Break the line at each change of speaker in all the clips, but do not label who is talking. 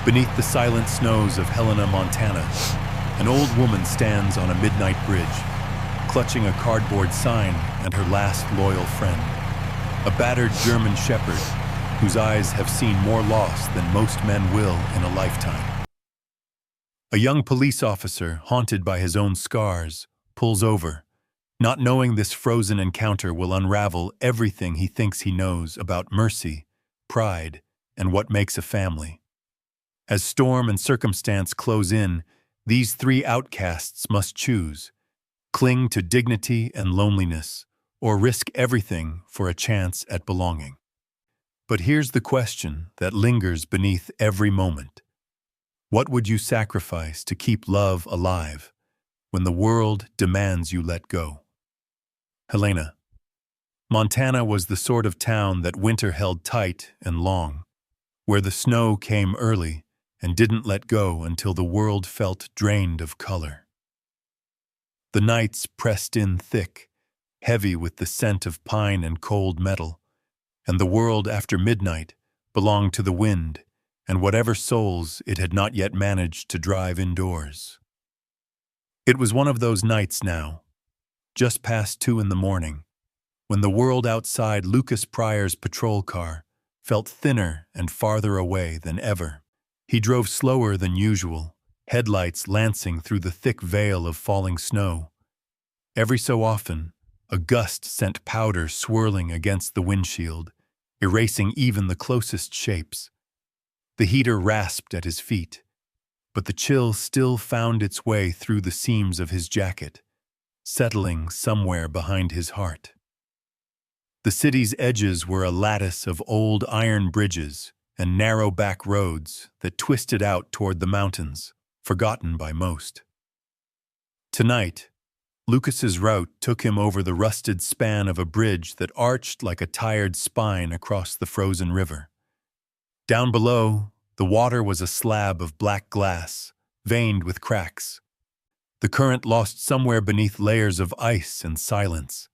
Beneath the silent snows of Helena, Montana, an old woman stands on a midnight bridge, clutching a cardboard sign and her last loyal friend, a battered German shepherd whose eyes have seen more loss than most men will in a lifetime. A young police officer, haunted by his own scars, pulls over, not knowing this frozen encounter will unravel everything he thinks he knows about mercy, pride, and what makes a family. As storm and circumstance close in, these three outcasts must choose: cling to dignity and loneliness, or risk everything for a chance at belonging. But here's the question that lingers beneath every moment. What would you sacrifice to keep love alive when the world demands you let go? Helena. Montana was the sort of town that winter held tight and long, where the snow came early and didn't let go until the world felt drained of color. The nights pressed in thick, heavy with the scent of pine and cold metal, and the world after midnight belonged to the wind and whatever souls it had not yet managed to drive indoors. It was one of those nights now, just past 2 in the morning, when the world outside Lucas Pryor's patrol car felt thinner and farther away than ever. He drove slower than usual, headlights lancing through the thick veil of falling snow. Every so often, a gust sent powder swirling against the windshield, erasing even the closest shapes. The heater rasped at his feet, but the chill still found its way through the seams of his jacket, settling somewhere behind his heart. The city's edges were a lattice of old iron bridges and narrow back roads that twisted out toward the mountains, forgotten by most. Tonight, Lucas's route took him over the rusted span of a bridge that arched like a tired spine across the frozen river. Down below, the water was a slab of black glass, veined with cracks. The current lost somewhere beneath layers of ice and silence.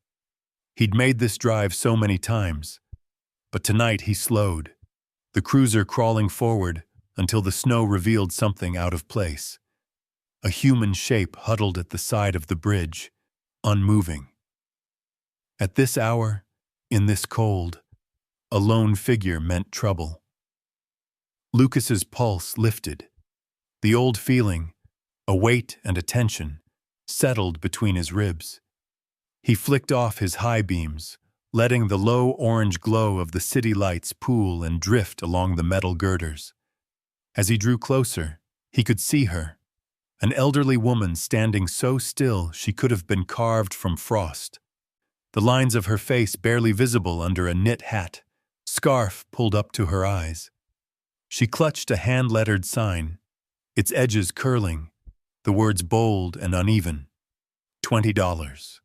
He'd made this drive so many times, but tonight he slowed, the cruiser crawling forward until the snow revealed something out of place. A human shape huddled at the side of the bridge, unmoving. At this hour, in this cold, a lone figure meant trouble. Lucas's pulse lifted. The old feeling, a weight and a tension, settled between his ribs. He flicked off his high beams, letting the low orange glow of the city lights pool and drift along the metal girders. As he drew closer, he could see her, an elderly woman standing so still she could have been carved from frost. The lines of her face barely visible under a knit hat, scarf pulled up to her eyes. She clutched a hand-lettered sign, its edges curling, the words bold and uneven. $20.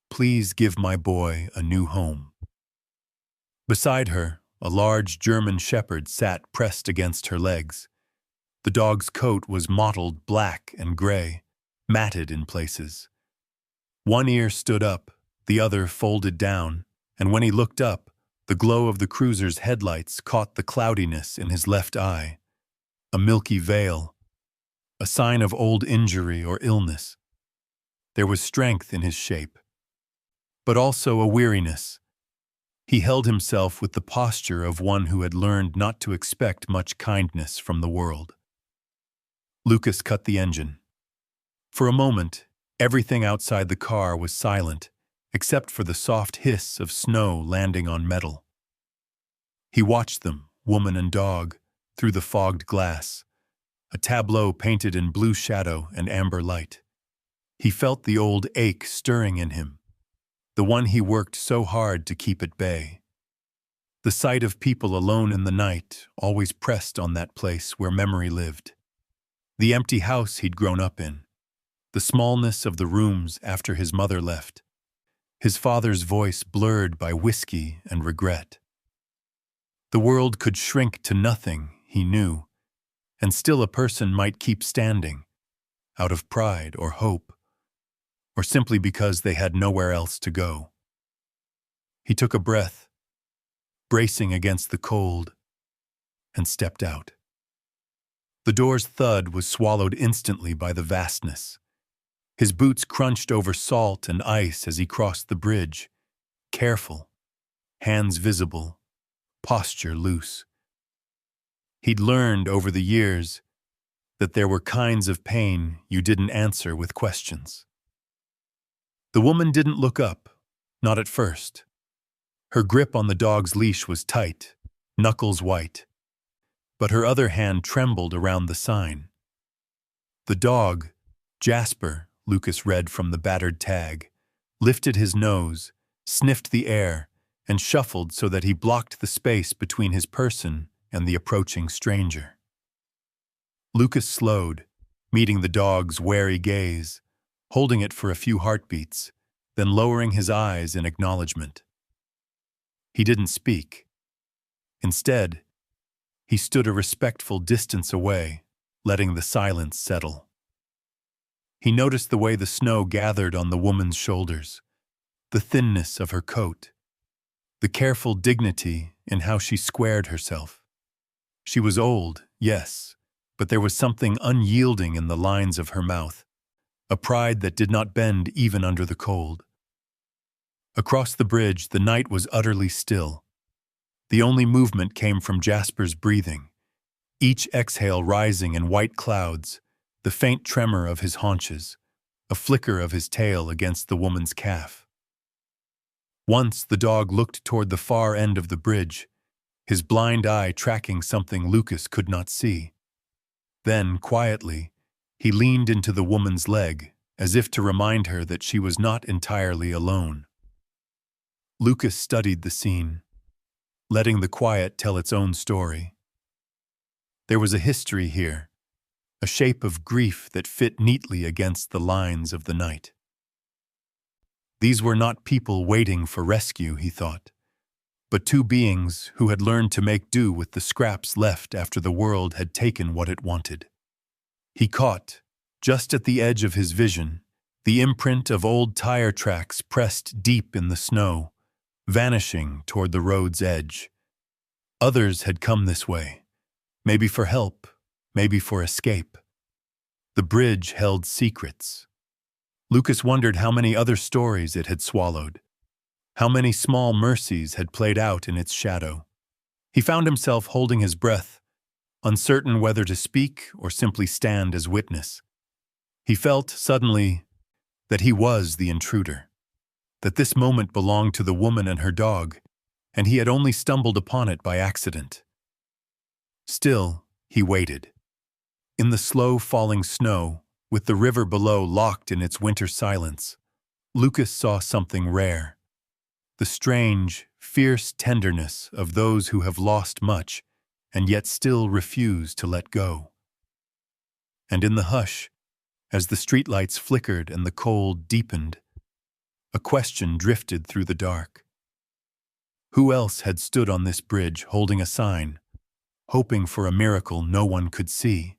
Please give my boy a new home. Beside her, a large German shepherd sat pressed against her legs. The dog's coat was mottled black and gray, matted in places. One ear stood up, the other folded down, and when he looked up, the glow of the cruiser's headlights caught the cloudiness in his left eye. A milky veil, a sign of old injury or illness. There was strength in his shape, but also a weariness. He held himself with the posture of one who had learned not to expect much kindness from the world. Lucas cut the engine. For a moment, everything outside the car was silent, except for the soft hiss of snow landing on metal. He watched them, woman and dog, through the fogged glass, a tableau painted in blue shadow and amber light. He felt the old ache stirring in him, the one he worked so hard to keep at bay. The sight of people alone in the night always pressed on that place where memory lived. The empty house he'd grown up in, the smallness of the rooms after his mother left, his father's voice blurred by whiskey and regret. The world could shrink to nothing, he knew, and still a person might keep standing, out of pride or hope, or simply because they had nowhere else to go. He took a breath, bracing against the cold, and stepped out. The door's thud was swallowed instantly by the vastness. His boots crunched over salt and ice as he crossed the bridge, careful, hands visible, posture loose. He'd learned over the years that there were kinds of pain you didn't answer with questions. The woman didn't look up, not at first. Her grip on the dog's leash was tight, knuckles white, but her other hand trembled around the sign. The dog, Jasper, Lucas read from the battered tag, lifted his nose, sniffed the air, and shuffled so that he blocked the space between his person and the approaching stranger. Lucas slowed, meeting the dog's wary gaze, holding it for a few heartbeats, then lowering his eyes in acknowledgement. He didn't speak. Instead, he stood a respectful distance away, letting the silence settle. He noticed the way the snow gathered on the woman's shoulders, the thinness of her coat, the careful dignity in how she squared herself. She was old, yes, but there was something unyielding in the lines of her mouth, a pride that did not bend even under the cold. Across the bridge, the night was utterly still. The only movement came from Jasper's breathing, each exhale rising in white clouds, the faint tremor of his haunches, a flicker of his tail against the woman's calf. Once the dog looked toward the far end of the bridge, his blind eye tracking something Lucas could not see. Then, quietly, he leaned into the woman's leg, as if to remind her that she was not entirely alone. Lucas studied the scene, letting the quiet tell its own story. There was a history here, a shape of grief that fit neatly against the lines of the night. These were not people waiting for rescue, he thought, but two beings who had learned to make do with the scraps left after the world had taken what it wanted. He caught, just at the edge of his vision, the imprint of old tire tracks pressed deep in the snow, vanishing toward the road's edge. Others had come this way, maybe for help, maybe for escape. The bridge held secrets. Lucas wondered how many other stories it had swallowed, how many small mercies had played out in its shadow. He found himself holding his breath, uncertain whether to speak or simply stand as witness. He felt, suddenly, that he was the intruder, that this moment belonged to the woman and her dog, and he had only stumbled upon it by accident. Still, he waited. In the slow falling snow, with the river below locked in its winter silence, Lucas saw something rare. The strange, fierce tenderness of those who have lost much and yet still refuse to let go. And in the hush, as the streetlights flickered and the cold deepened, a question drifted through the dark. Who else had stood on this bridge holding a sign, hoping for a miracle no one could see?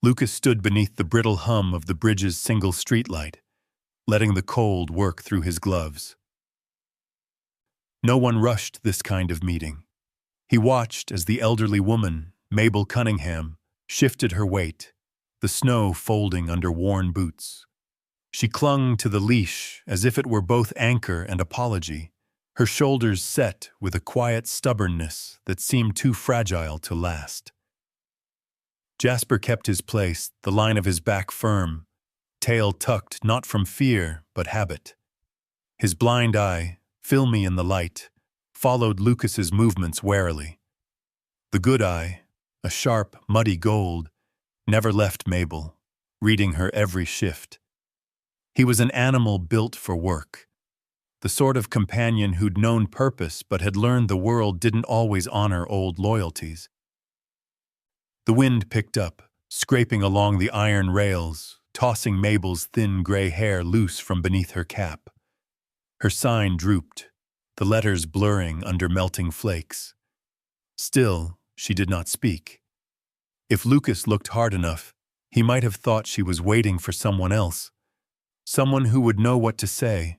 Lucas stood beneath the brittle hum of the bridge's single streetlight, letting the cold work through his gloves. No one rushed this kind of meeting. He watched as the elderly woman, Mabel Cunningham, shifted her weight, the snow folding under worn boots. She clung to the leash as if it were both anchor and apology, her shoulders set with a quiet stubbornness that seemed too fragile to last. Jasper kept his place, the line of his back firm, tail tucked not from fear but habit. His blind eye, filmy in the light, followed Lucas's movements warily. The good eye, a sharp, muddy gold, never left Mabel, reading her every shift. He was an animal built for work, the sort of companion who'd known purpose but had learned the world didn't always honor old loyalties. The wind picked up, scraping along the iron rails, tossing Mabel's thin gray hair loose from beneath her cap. Her sign drooped, the letters blurring under melting flakes. Still, she did not speak. If Lucas looked hard enough, he might have thought she was waiting for someone else, someone who would know what to say,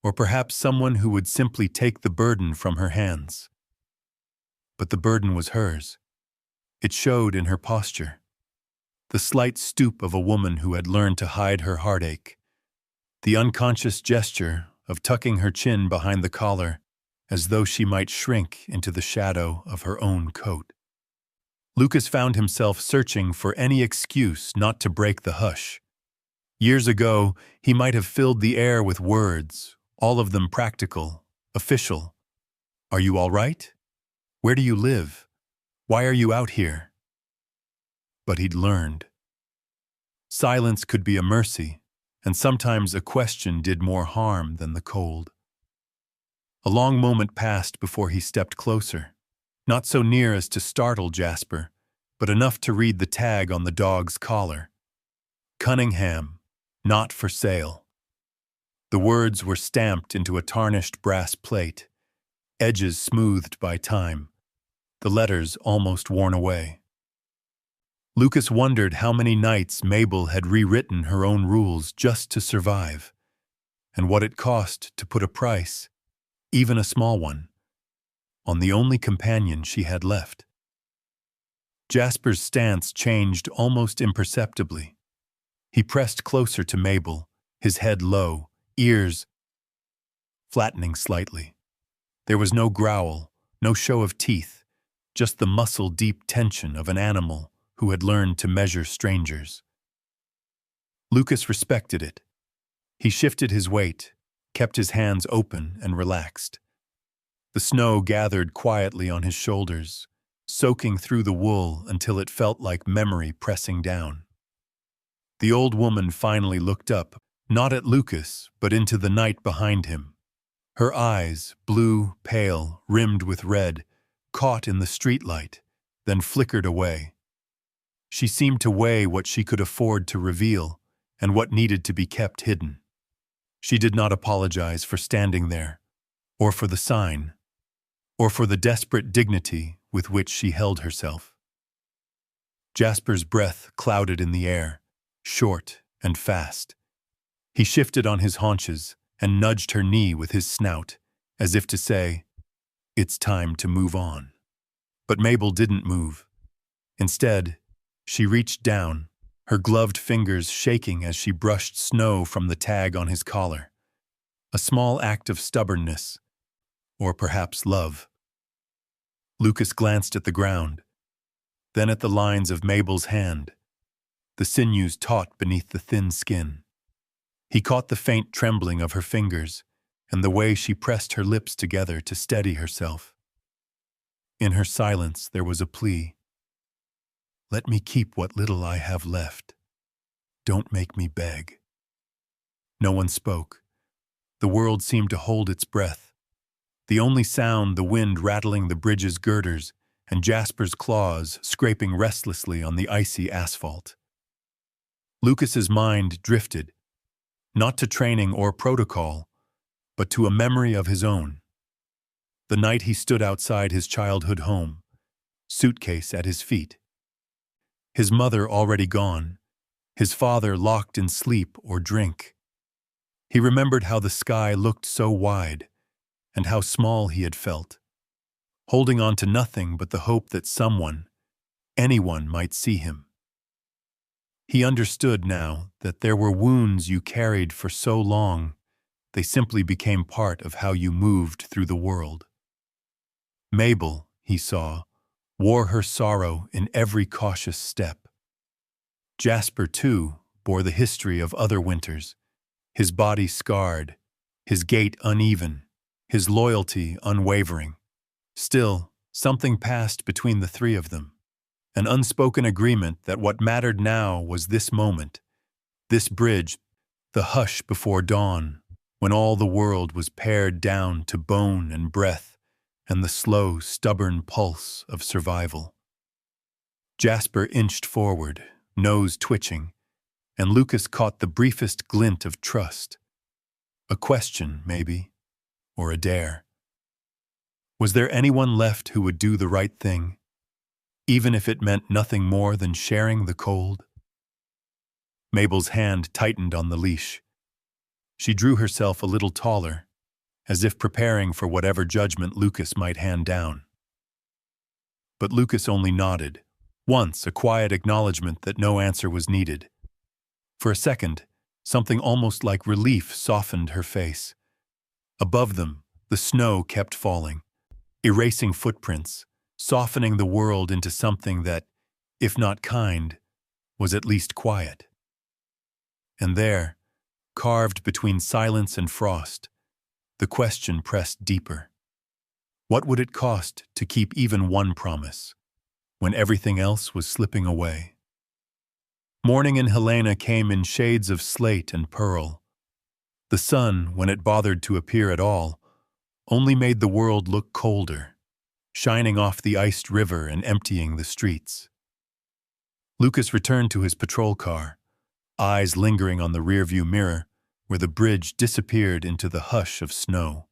or perhaps someone who would simply take the burden from her hands. But the burden was hers. It showed in her posture, the slight stoop of a woman who had learned to hide her heartache, the unconscious gesture of tucking her chin behind the collar as though she might shrink into the shadow of her own coat. Lucas found himself searching for any excuse not to break the hush. Years ago, he might have filled the air with words, all of them practical, official. Are you all right? Where do you live? Why are you out here? But he'd learned. Silence could be a mercy, and sometimes a question did more harm than the cold. A long moment passed before he stepped closer, not so near as to startle Jasper, but enough to read the tag on the dog's collar. Cunningham, not for sale. The words were stamped into a tarnished brass plate, edges smoothed by time, the letters almost worn away. Lucas wondered how many nights Mabel had rewritten her own rules just to survive, and what it cost to put a price, even a small one, on the only companion she had left. Jasper's stance changed almost imperceptibly. He pressed closer to Mabel, his head low, ears flattening slightly. There was no growl, no show of teeth, just the muscle-deep tension of an animal who had learned to measure strangers. Lucas respected it. He shifted his weight, kept his hands open and relaxed. The snow gathered quietly on his shoulders, soaking through the wool until it felt like memory pressing down. The old woman finally looked up, not at Lucas, but into the night behind him. Her eyes, blue, pale, rimmed with red, caught in the streetlight, then flickered away. She seemed to weigh what she could afford to reveal and what needed to be kept hidden. She did not apologize for standing there, or for the sign, or for the desperate dignity with which she held herself. Jasper's breath clouded in the air, short and fast. He shifted on his haunches and nudged her knee with his snout, as if to say, "It's time to move on." But Mabel didn't move. Instead, she reached down, her gloved fingers shaking as she brushed snow from the tag on his collar. A small act of stubbornness, or perhaps love. Lucas glanced at the ground, then at the lines of Mabel's hand, the sinews taut beneath the thin skin. He caught the faint trembling of her fingers and the way she pressed her lips together to steady herself. In her silence there was a plea. "Let me keep what little I have left. Don't make me beg." No one spoke. The world seemed to hold its breath. The only sound the wind rattling the bridge's girders and Jasper's claws scraping restlessly on the icy asphalt. Lucas's mind drifted, not to training or protocol, but to a memory of his own. The night he stood outside his childhood home, suitcase at his feet. His mother already gone, his father locked in sleep or drink. He remembered how the sky looked so wide, and how small he had felt, holding on to nothing but the hope that someone, anyone, might see him. He understood now that there were wounds you carried for so long, they simply became part of how you moved through the world. Mabel, he saw, wore her sorrow in every cautious step. Jasper, too, bore the history of other winters, his body scarred, his gait uneven, his loyalty unwavering. Still, something passed between the three of them, an unspoken agreement that what mattered now was this moment, this bridge, the hush before dawn, when all the world was pared down to bone and breath and the slow, stubborn pulse of survival. Jasper inched forward, nose twitching, and Lucas caught the briefest glint of trust. A question, maybe, or a dare. Was there anyone left who would do the right thing, even if it meant nothing more than sharing the cold? Mabel's hand tightened on the leash. She drew herself a little taller, as if preparing for whatever judgment Lucas might hand down. But Lucas only nodded, Once, a quiet acknowledgement that no answer was needed. For a second, something almost like relief softened her face. Above them, the snow kept falling, erasing footprints, softening the world into something that, if not kind, was at least quiet. And there, carved between silence and frost, the question pressed deeper. What would it cost to keep even one promise, when everything else was slipping away? Morning in Helena came in shades of slate and pearl. The sun, when it bothered to appear at all, only made the world look colder, shining off the iced river and emptying the streets. Lucas returned to his patrol car, eyes lingering on the rearview mirror, where the bridge disappeared into the hush of snow.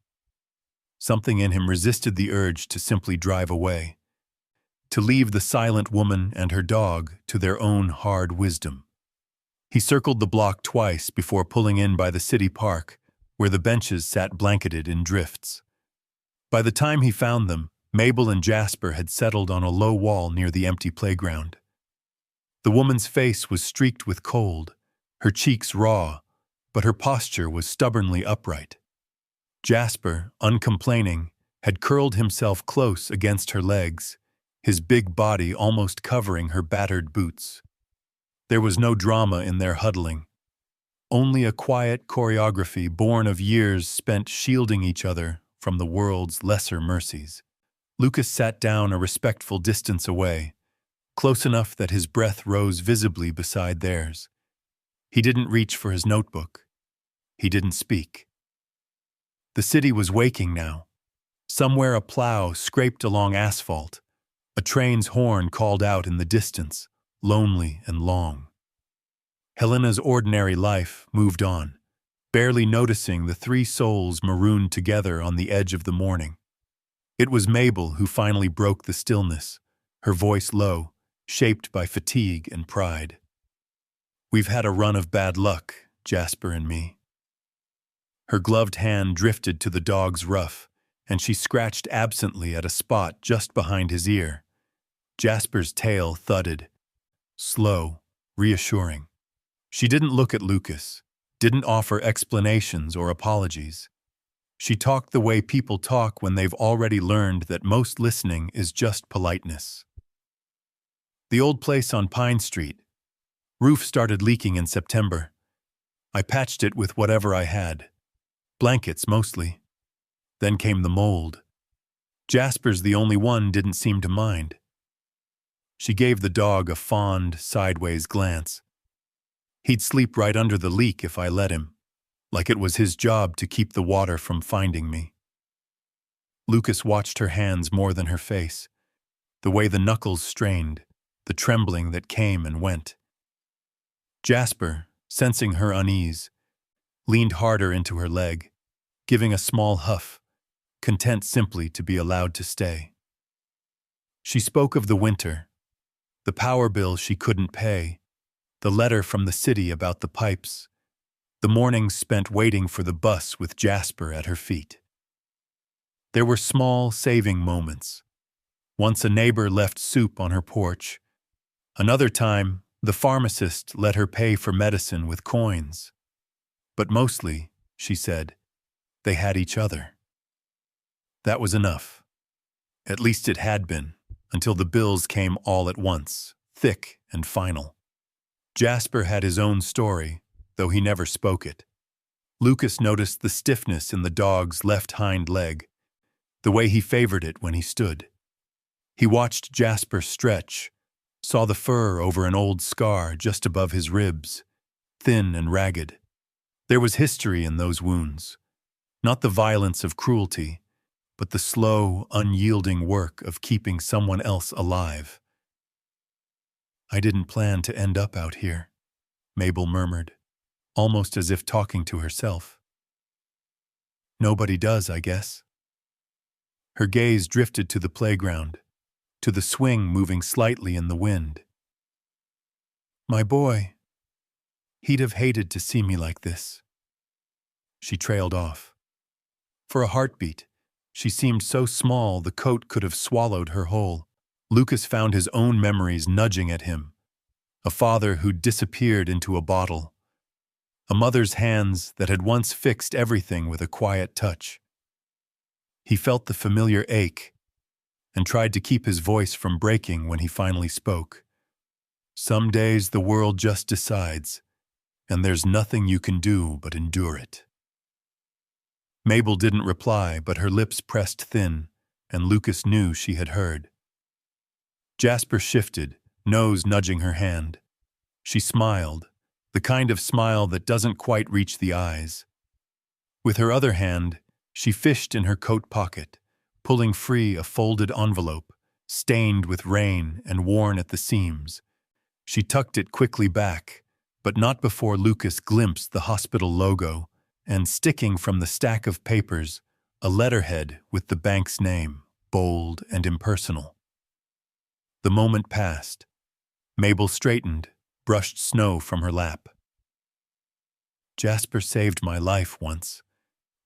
Something in him resisted the urge to simply drive away, to leave the silent woman and her dog to their own hard wisdom. He circled the block twice before pulling in by the city park, where the benches sat blanketed in drifts. By the time he found them, Mabel and Jasper had settled on a low wall near the empty playground. The woman's face was streaked with cold, her cheeks raw, but her posture was stubbornly upright. Jasper, uncomplaining, had curled himself close against her legs, his big body almost covering her battered boots. There was no drama in their huddling, only a quiet choreography born of years spent shielding each other from the world's lesser mercies. Lucas sat down a respectful distance away, close enough that his breath rose visibly beside theirs. He didn't reach for his notebook. He didn't speak. The city was waking now. Somewhere a plow scraped along asphalt. A train's horn called out in the distance, lonely and long. Helena's ordinary life moved on, barely noticing the three souls marooned together on the edge of the morning. It was Mabel who finally broke the stillness, her voice low, shaped by fatigue and pride. "We've had a run of bad luck, Jasper and me." Her gloved hand drifted to the dog's ruff, and she scratched absently at a spot just behind his ear. Jasper's tail thudded, slow, reassuring. She didn't look at Lucas, didn't offer explanations or apologies. She talked the way people talk when they've already learned that most listening is just politeness. The old place on Pine Street. Roof started leaking in September. I patched it with whatever I had. Blankets, mostly. Then came the mold. Jasper's the only one didn't seem to mind. She gave the dog a fond, sideways glance. He'd sleep right under the leak if I let him, like it was his job to keep the water from finding me. Lucas watched her hands more than her face, the way the knuckles strained, the trembling that came and went. Jasper, sensing her unease, leaned harder into her leg, giving a small huff, content simply to be allowed to stay. She spoke of the winter, the power bill she couldn't pay, the letter from the city about the pipes, the mornings spent waiting for the bus with Jasper at her feet. There were small, saving moments. Once a neighbor left soup on her porch. Another time, the pharmacist let her pay for medicine with coins. But mostly, she said, they had each other. That was enough. At least it had been, until the bills came all at once, thick and final. Jasper had his own story, though he never spoke it. Lucas noticed the stiffness in the dog's left hind leg, the way he favored it when he stood. He watched Jasper stretch, saw the fur over an old scar just above his ribs, thin and ragged. There was history in those wounds, not the violence of cruelty, but the slow, unyielding work of keeping someone else alive. "I didn't plan to end up out here," Mabel murmured, almost as if talking to herself. "Nobody does, I guess." Her gaze drifted to the playground, to the swing moving slightly in the wind. "My boy, he'd have hated to see me like this." She trailed off. For a heartbeat, she seemed so small the coat could have swallowed her whole. Lucas found his own memories nudging at him. A father who disappeared into a bottle. A mother's hands that had once fixed everything with a quiet touch. He felt the familiar ache and tried to keep his voice from breaking when he finally spoke. Some days the world just decides, and there's nothing you can do but endure it. Mabel didn't reply, but her lips pressed thin, and Lucas knew she had heard. Jasper shifted, nose nudging her hand. She smiled, the kind of smile that doesn't quite reach the eyes. With her other hand, she fished in her coat pocket, pulling free a folded envelope, stained with rain and worn at the seams. She tucked it quickly back, but not before Lucas glimpsed the hospital logo and, sticking from the stack of papers, a letterhead with the bank's name, bold and impersonal. The moment passed. Mabel straightened, brushed snow from her lap. Jasper saved my life once.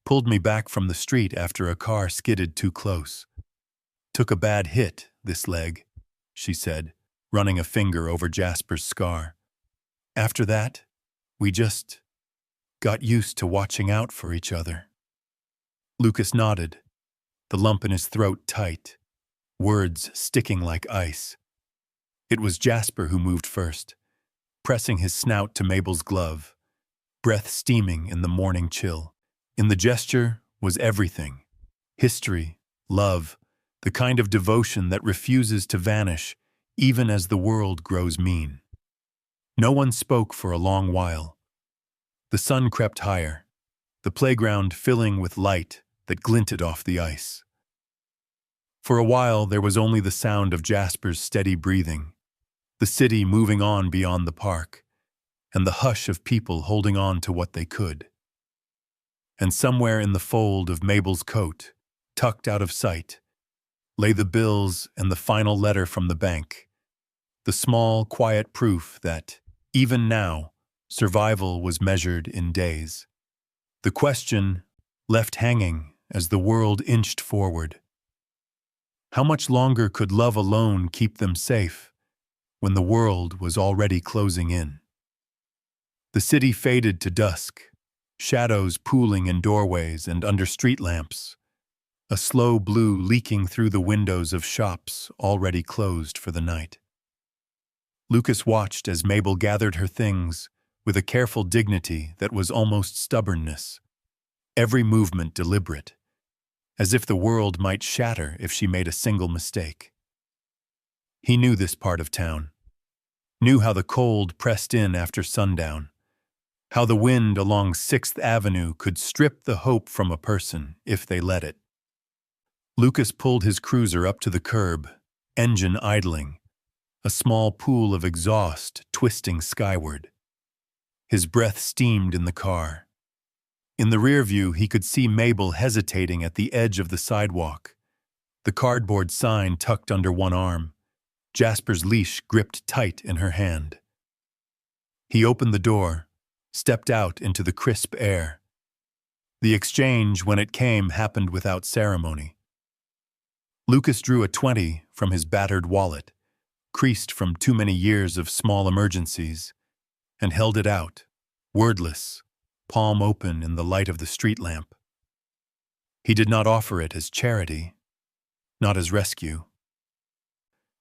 Pulled me back from the street after a car skidded too close. Took a bad hit, this leg, she said, running a finger over Jasper's scar. After that, we just got used to watching out for each other. Lucas nodded, the lump in his throat tight, words sticking like ice. It was Jasper who moved first, pressing his snout to Mabel's glove, breath steaming in the morning chill. In the gesture was everything: history, love, the kind of devotion that refuses to vanish even as the world grows mean. No one spoke for a long while. The sun crept higher, the playground filling with light that glinted off the ice. For a while there was only the sound of Jasper's steady breathing, the city moving on beyond the park, and the hush of people holding on to what they could. And somewhere in the fold of Mabel's coat, tucked out of sight, lay the bills and the final letter from the bank, the small, quiet proof that, even now, survival was measured in days. The question left hanging as the world inched forward: how much longer could love alone keep them safe when the world was already closing in? The city faded to dusk, shadows pooling in doorways and under street lamps, a slow blue leaking through the windows of shops already closed for the night. Lucas watched as Mabel gathered her things with a careful dignity that was almost stubbornness, every movement deliberate, as if the world might shatter if she made a single mistake. He knew this part of town, knew how the cold pressed in after sundown, how the wind along 6th Avenue could strip the hope from a person if they let it. Lucas pulled his cruiser up to the curb, engine idling, a small pool of exhaust twisting skyward. His breath steamed in the car. In the rear view, he could see Mabel hesitating at the edge of the sidewalk, the cardboard sign tucked under one arm, Jasper's leash gripped tight in her hand. He opened the door, stepped out into the crisp air. The exchange, when it came, happened without ceremony. Lucas drew a 20 from his battered wallet, creased from too many years of small emergencies, and held it out, wordless, palm open in the light of the street lamp. He did not offer it as charity, not as rescue.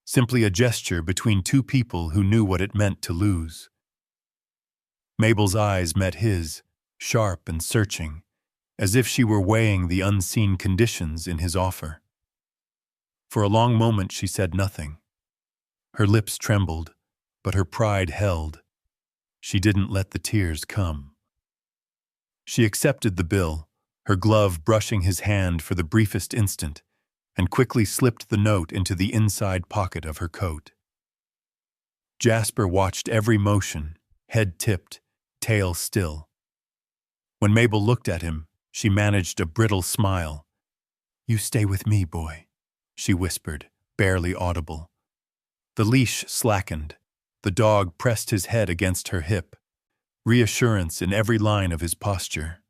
Simply a gesture between two people who knew what it meant to lose. Mabel's eyes met his, sharp and searching, as if she were weighing the unseen conditions in his offer. For a long moment she said nothing. Her lips trembled, but her pride held. She didn't let the tears come. She accepted the bill, her glove brushing his hand for the briefest instant, and quickly slipped the note into the inside pocket of her coat. Jasper watched every motion, head tipped, tail still. When Mabel looked at him, she managed a brittle smile. "You stay with me, boy," she whispered, barely audible. The leash slackened. The dog pressed his head against her hip, reassurance in every line of his posture.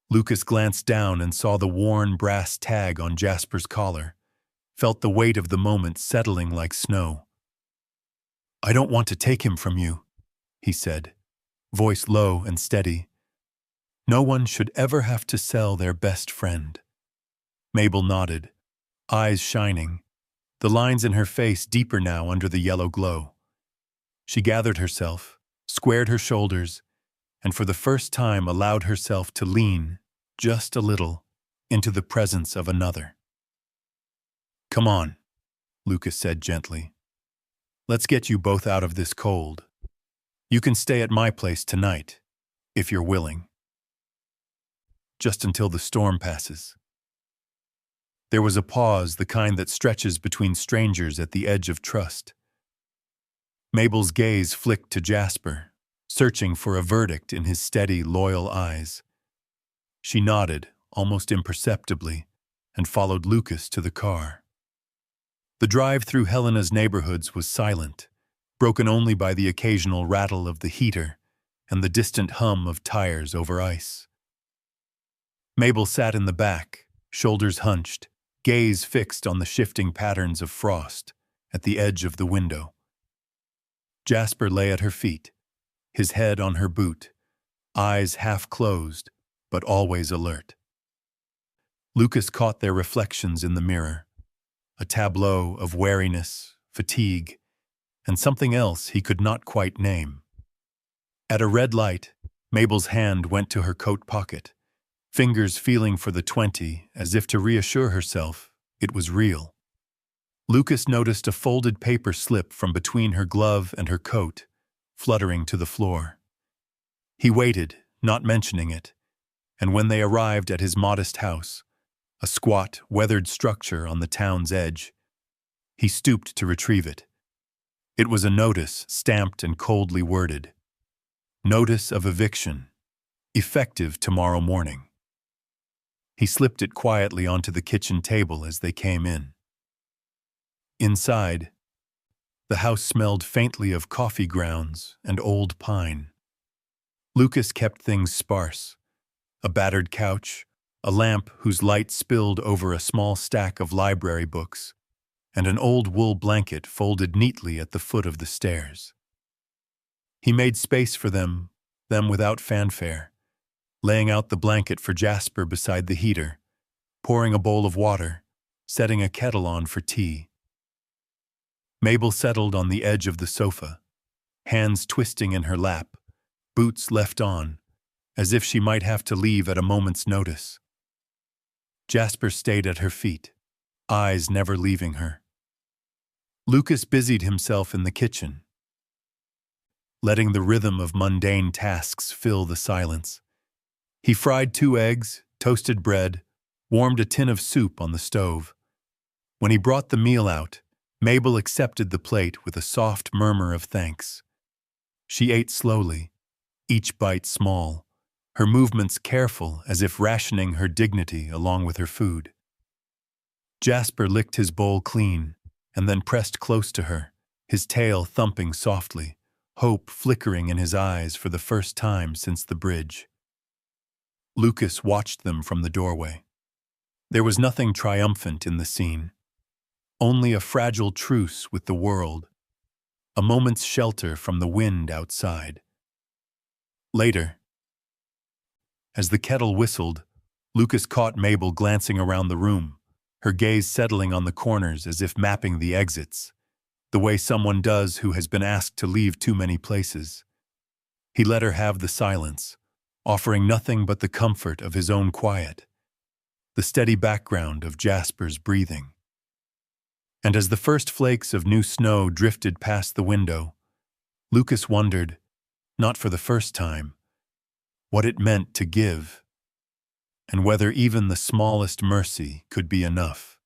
Lucas glanced down and saw the worn brass tag on Jasper's collar, felt the weight of the moment settling like snow. "I don't want to take him from you," he said, voice low and steady. "No one should ever have to sell their best friend." Mabel nodded, eyes shining, the lines in her face deeper now under the yellow glow. She gathered herself, squared her shoulders, and for the first time allowed herself to lean, just a little, into the presence of another. "Come on," Lucas said gently. "Let's get you both out of this cold. You can stay at my place tonight, if you're willing. Just until the storm passes." There was a pause, the kind that stretches between strangers at the edge of trust. Mabel's gaze flicked to Jasper, searching for a verdict in his steady, loyal eyes. She nodded, almost imperceptibly, and followed Lucas to the car. The drive through Helena's neighborhoods was silent, broken only by the occasional rattle of the heater and the distant hum of tires over ice. Mabel sat in the back, shoulders hunched, gaze fixed on the shifting patterns of frost at the edge of the window. Jasper lay at her feet, his head on her boot, eyes half closed, but always alert. Lucas caught their reflections in the mirror, a tableau of wariness, fatigue, and something else he could not quite name. At a red light, Mabel's hand went to her coat pocket, fingers feeling for the 20 as if to reassure herself it was real. Lucas noticed a folded paper slip from between her glove and her coat, fluttering to the floor. He waited, not mentioning it, and when they arrived at his modest house, a squat, weathered structure on the town's edge, he stooped to retrieve it. It was a notice, stamped and coldly worded. "Notice of eviction. Effective tomorrow morning." He slipped it quietly onto the kitchen table as they came in. Inside, the house smelled faintly of coffee grounds and old pine. Lucas kept things sparse: a battered couch, a lamp whose light spilled over a small stack of library books, and an old wool blanket folded neatly at the foot of the stairs. He made space for them without fanfare, laying out the blanket for Jasper beside the heater, pouring a bowl of water, setting a kettle on for tea. Mabel settled on the edge of the sofa, hands twisting in her lap, boots left on, as if she might have to leave at a moment's notice. Jasper stayed at her feet, eyes never leaving her. Lucas busied himself in the kitchen, letting the rhythm of mundane tasks fill the silence. He fried 2 eggs, toasted bread, warmed a tin of soup on the stove. When he brought the meal out, Mabel accepted the plate with a soft murmur of thanks. She ate slowly, each bite small, her movements careful as if rationing her dignity along with her food. Jasper licked his bowl clean and then pressed close to her, his tail thumping softly, hope flickering in his eyes for the first time since the bridge. Lucas watched them from the doorway. There was nothing triumphant in the scene, only a fragile truce with the world, a moment's shelter from the wind outside. Later, as the kettle whistled, Lucas caught Mabel glancing around the room, her gaze settling on the corners as if mapping the exits, the way someone does who has been asked to leave too many places. He let her have the silence, offering nothing but the comfort of his own quiet, the steady background of Jasper's breathing. And as the first flakes of new snow drifted past the window, Lucas wondered, not for the first time, what it meant to give, and whether even the smallest mercy could be enough.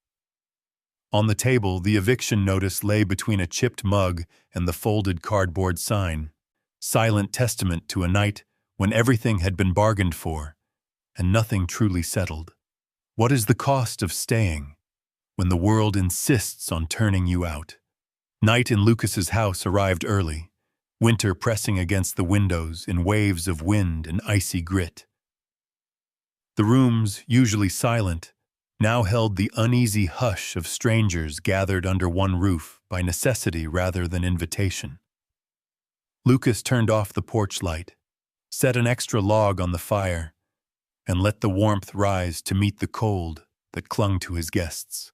On the table, the eviction notice lay between a chipped mug and the folded cardboard sign, silent testament to a night when everything had been bargained for and nothing truly settled. What is the cost of staying when the world insists on turning you out? Night in Lucas's house arrived early, winter pressing against the windows in waves of wind and icy grit. The rooms, usually silent, now held the uneasy hush of strangers gathered under one roof by necessity rather than invitation. Lucas turned off the porch light, set an extra log on the fire, and let the warmth rise to meet the cold that clung to his guests.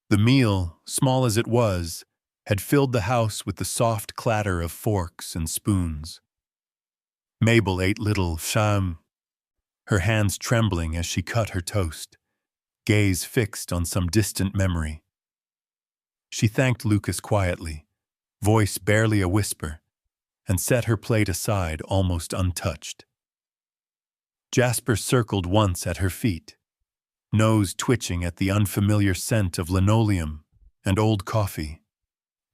The meal, small as it was, had filled the house with the soft clatter of forks and spoons. Mabel ate little sham, her hands trembling as she cut her toast, gaze fixed on some distant memory. She thanked Lucas quietly, voice barely a whisper, and set her plate aside almost untouched. Jasper circled once at her feet, nose twitching at the unfamiliar scent of linoleum and old coffee,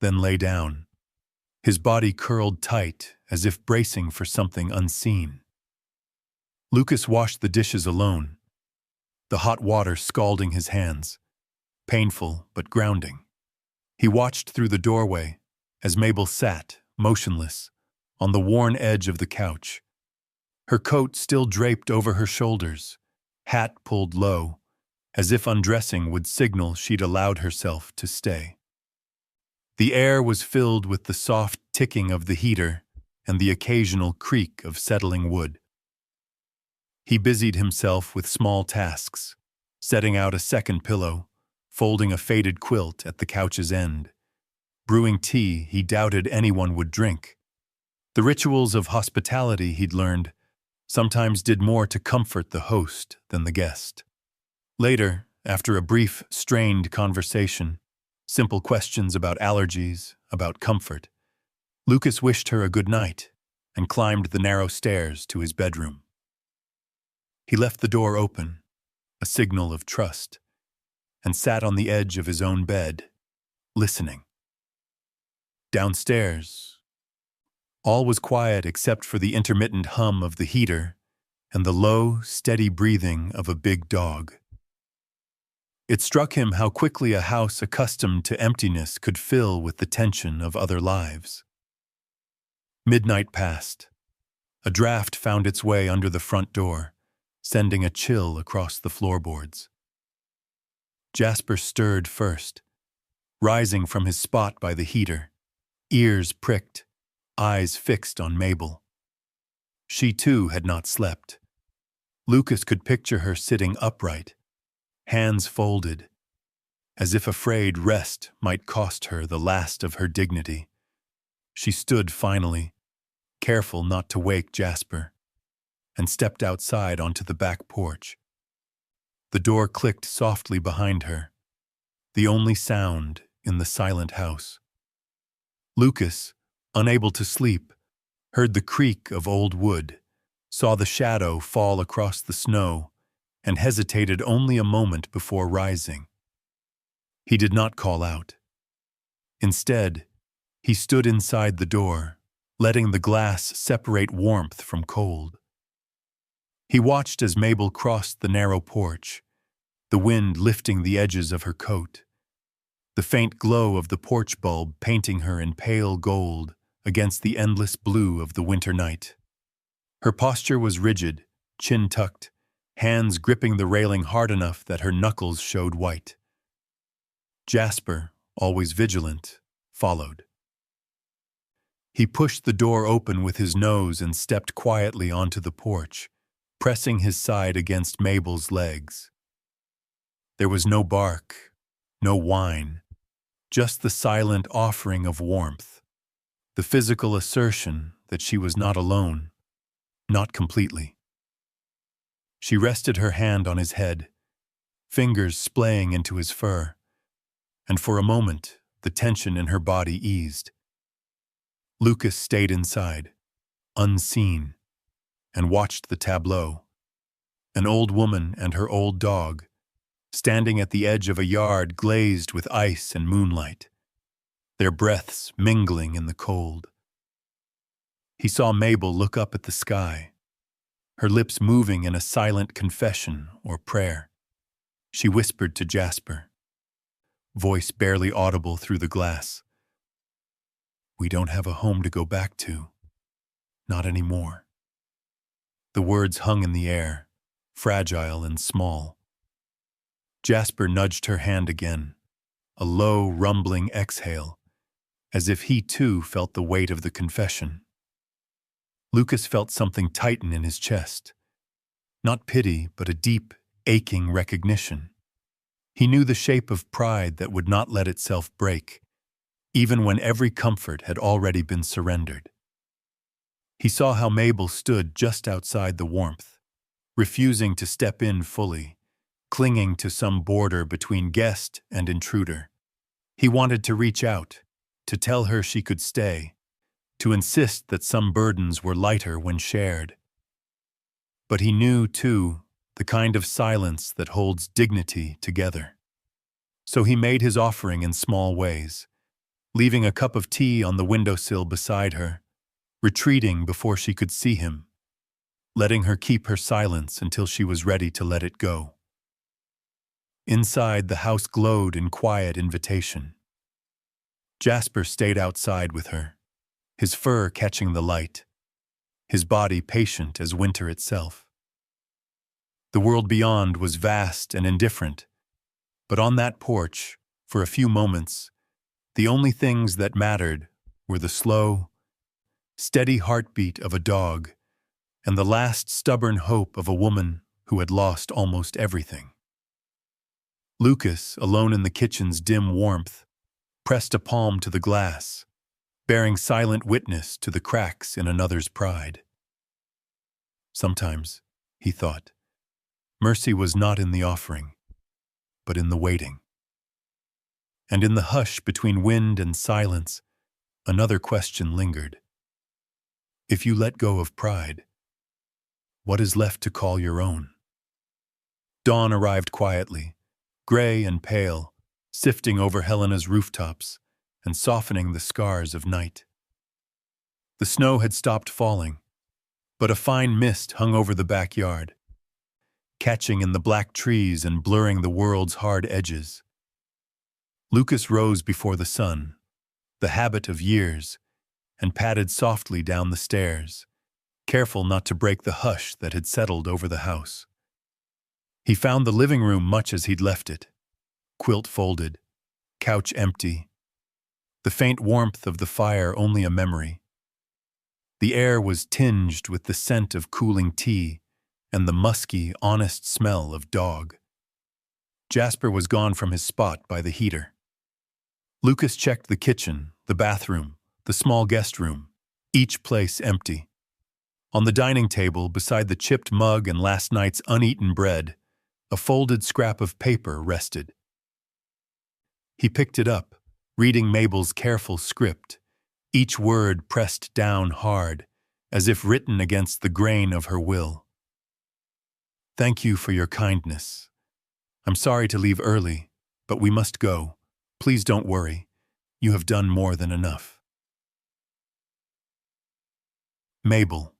then lay down, his body curled tight as if bracing for something unseen. Lucas washed the dishes alone, the hot water scalding his hands, painful but grounding. He watched through the doorway as Mabel sat, motionless, on the worn edge of the couch, her coat still draped over her shoulders, hat pulled low, as if undressing would signal she'd allowed herself to stay. The air was filled with the soft ticking of the heater and the occasional creak of settling wood. He busied himself with small tasks, setting out a second pillow, folding a faded quilt at the couch's end, brewing tea he doubted anyone would drink. The rituals of hospitality, he'd learned, sometimes did more to comfort the host than the guest. Later, after a brief, strained conversation, simple questions about allergies, about comfort, Lucas wished her a good night and climbed the narrow stairs to his bedroom. He left the door open, a signal of trust, and sat on the edge of his own bed, listening. Downstairs, all was quiet except for the intermittent hum of the heater and the low, steady breathing of a big dog. It struck him how quickly a house accustomed to emptiness could fill with the tension of other lives. Midnight passed. A draft found its way under the front door, sending a chill across the floorboards. Jasper stirred first, rising from his spot by the heater, ears pricked, eyes fixed on Mabel. She too had not slept. Lucas could picture her sitting upright, hands folded, as if afraid rest might cost her the last of her dignity. She stood finally, careful not to wake Jasper, and stepped outside onto the back porch. The door clicked softly behind her, the only sound in the silent house. Lucas, unable to sleep, heard the creak of old wood, saw the shadow fall across the snow, and hesitated only a moment before rising. He did not call out. Instead, he stood inside the door, letting the glass separate warmth from cold. He watched as Mabel crossed the narrow porch, the wind lifting the edges of her coat, the faint glow of the porch bulb painting her in pale gold against the endless blue of the winter night. Her posture was rigid, chin tucked, hands gripping the railing hard enough that her knuckles showed white. Jasper, always vigilant, followed. He pushed the door open with his nose and stepped quietly onto the porch, pressing his side against Mabel's legs. There was no bark, no whine, just the silent offering of warmth, the physical assertion that she was not alone, not completely. She rested her hand on his head, fingers splaying into his fur, and for a moment the tension in her body eased. Lucas stayed inside, unseen, and watched the tableau. An old woman and her old dog, standing at the edge of a yard glazed with ice and moonlight, their breaths mingling in the cold. He saw Mabel look up at the sky, her lips moving in a silent confession or prayer. She whispered to Jasper, voice barely audible through the glass, "We don't have a home to go back to. Not anymore." The words hung in the air, fragile and small, Jasper nudged her hand again, a low, rumbling exhale, as if he too felt the weight of the confession. Lucas felt something tighten in his chest. Not pity, but a deep, aching recognition. He knew the shape of pride that would not let itself break, even when every comfort had already been surrendered. He saw how Mabel stood just outside the warmth, refusing to step in fully, clinging to some border between guest and intruder. He wanted to reach out, to tell her she could stay, to insist that some burdens were lighter when shared. But he knew, too, the kind of silence that holds dignity together. So he made his offering in small ways, leaving a cup of tea on the windowsill beside her, retreating before she could see him, letting her keep her silence until she was ready to let it go. Inside, the house glowed in quiet invitation. Jasper stayed outside with her, his fur catching the light, his body patient as winter itself. The world beyond was vast and indifferent, but on that porch, for a few moments, the only things that mattered were the slow, steady heartbeat of a dog and the last stubborn hope of a woman who had lost almost everything. Lucas, alone in the kitchen's dim warmth, pressed a palm to the glass, bearing silent witness to the cracks in another's pride. Sometimes, he thought, mercy was not in the offering, but in the waiting. And in the hush between wind and silence, another question lingered. If you let go of pride, what is left to call your own? Dawn arrived quietly, gray and pale, sifting over Helena's rooftops and softening the scars of night. The snow had stopped falling, but a fine mist hung over the backyard, catching in the black trees and blurring the world's hard edges. Lucas rose before the sun, the habit of years, and padded softly down the stairs, careful not to break the hush that had settled over the house. He found the living room much as he'd left it, quilt folded, couch empty, the faint warmth of the fire only a memory. The air was tinged with the scent of cooling tea and the musky, honest smell of dog. Jasper was gone from his spot by the heater. Lucas checked the kitchen, the bathroom, the small guest room, each place empty. On the dining table, beside the chipped mug and last night's uneaten bread, a folded scrap of paper rested. He picked it up, reading Mabel's careful script, each word pressed down hard, as if written against the grain of her will. Thank you for your kindness. I'm sorry to leave early, but we must go. Please don't worry. You have done more than enough. Mabel.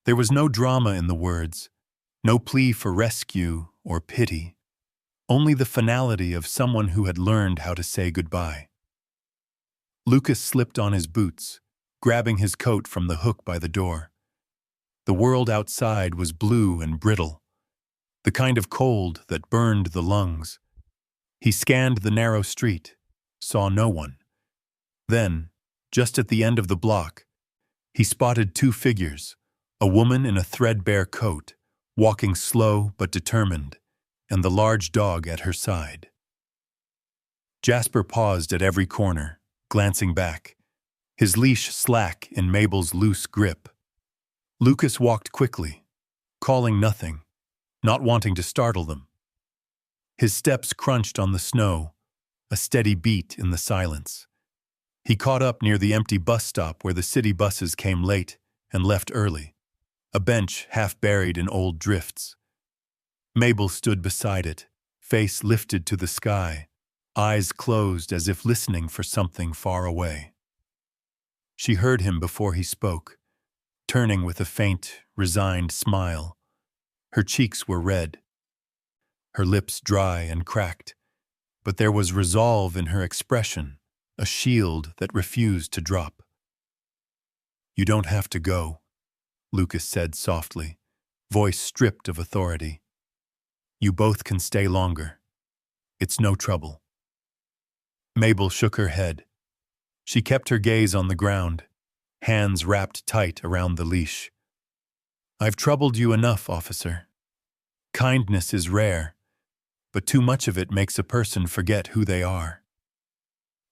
There was no drama in the words, no plea for rescue or pity, only the finality of someone who had learned how to say goodbye. Lucas slipped on his boots, grabbing his coat from the hook by the door. The world outside was blue and brittle, the kind of cold that burned the lungs. He scanned the narrow street, saw no one. Then, just at the end of the block, he spotted two figures, a woman in a threadbare coat, walking slow but determined, and the large dog at her side. Jasper paused at every corner, glancing back, his leash slack in Mabel's loose grip. Lucas walked quickly, calling nothing, not wanting to startle them. His steps crunched on the snow, a steady beat in the silence. He caught up near the empty bus stop where the city buses came late and left early, a bench half buried in old drifts. Mabel stood beside it, face lifted to the sky, eyes closed as if listening for something far away. She heard him before he spoke, turning with a faint, resigned smile. Her cheeks were red, her lips dry and cracked, but there was resolve in her expression, a shield that refused to drop. You don't have to go, Lucas said softly, voice stripped of authority. You both can stay longer. It's no trouble." Mabel shook her head. She kept her gaze on the ground, hands wrapped tight around the leash. "I've troubled you enough, officer. Kindness is rare, but too much of it makes a person forget who they are."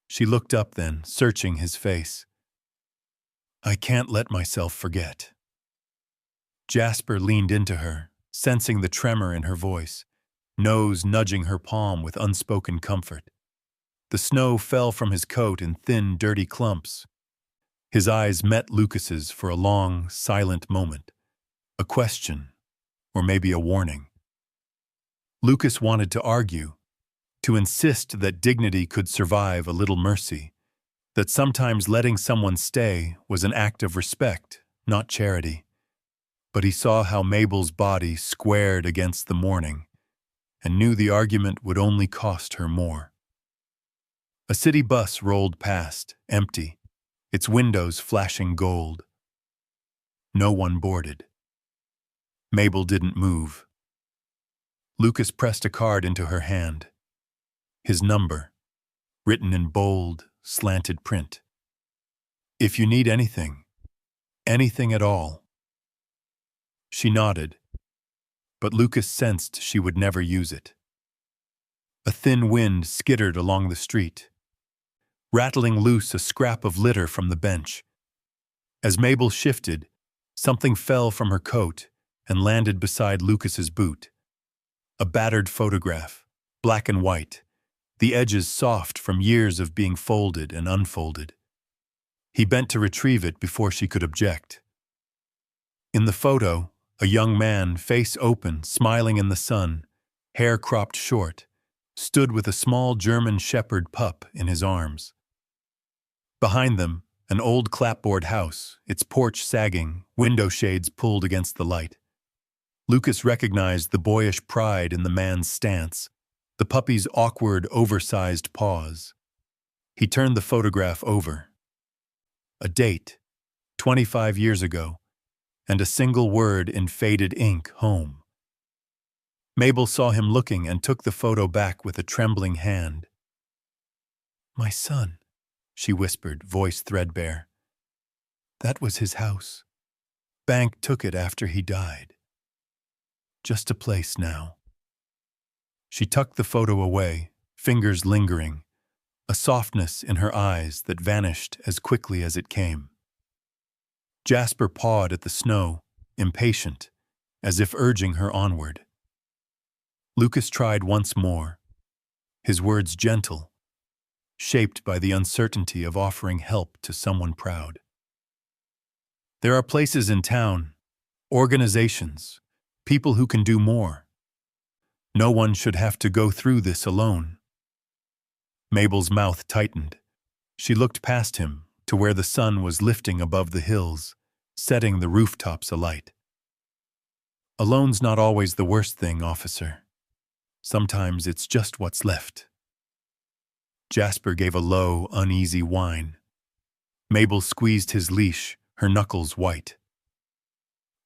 She looked up then, searching his face. "I can't let myself forget." Jasper leaned into her, sensing the tremor in her voice, nose nudging her palm with unspoken comfort. The snow fell from his coat in thin, dirty clumps. His eyes met Lucas's for a long, silent moment. A question, or maybe a warning. Lucas wanted to argue, to insist that dignity could survive a little mercy, that sometimes letting someone stay was an act of respect, not charity. But he saw how Mabel's body squared against the morning, and knew the argument would only cost her more. A city bus rolled past, empty, its windows flashing gold. No one boarded. Mabel didn't move. Lucas pressed a card into her hand. His number, written in bold, slanted print. "If you need anything at all." She nodded, but Lucas sensed she would never use it. A thin wind skittered along the street, rattling loose a scrap of litter from the bench. As Mabel shifted, something fell from her coat and landed beside Lucas's boot. A battered photograph, black and white, the edges soft from years of being folded and unfolded. He bent to retrieve it before she could object. In the photo, a young man, face open, smiling in the sun, hair cropped short, stood with a small German shepherd pup in his arms. Behind them, an old clapboard house, its porch sagging, window shades pulled against the light. Lucas recognized the boyish pride in the man's stance, the puppy's awkward, oversized paws. He turned the photograph over. A date, 25 years ago, and a single word in faded ink, "home." Mabel saw him looking and took the photo back with a trembling hand. "My son," she whispered, voice threadbare. "That was his house. Bank took it after he died. Just a place now." She tucked the photo away, fingers lingering, a softness in her eyes that vanished as quickly as it came. Jasper pawed at the snow, impatient, as if urging her onward. Lucas tried once more, his words gentle, shaped by the uncertainty of offering help to someone proud. "There are places in town, organizations, people who can do more. No one should have to go through this alone." Mabel's mouth tightened. She looked past him to where the sun was lifting above the hills, setting the rooftops alight. "Alone's not always the worst thing, officer. Sometimes it's just what's left." Jasper gave a low, uneasy whine. Mabel squeezed his leash, her knuckles white.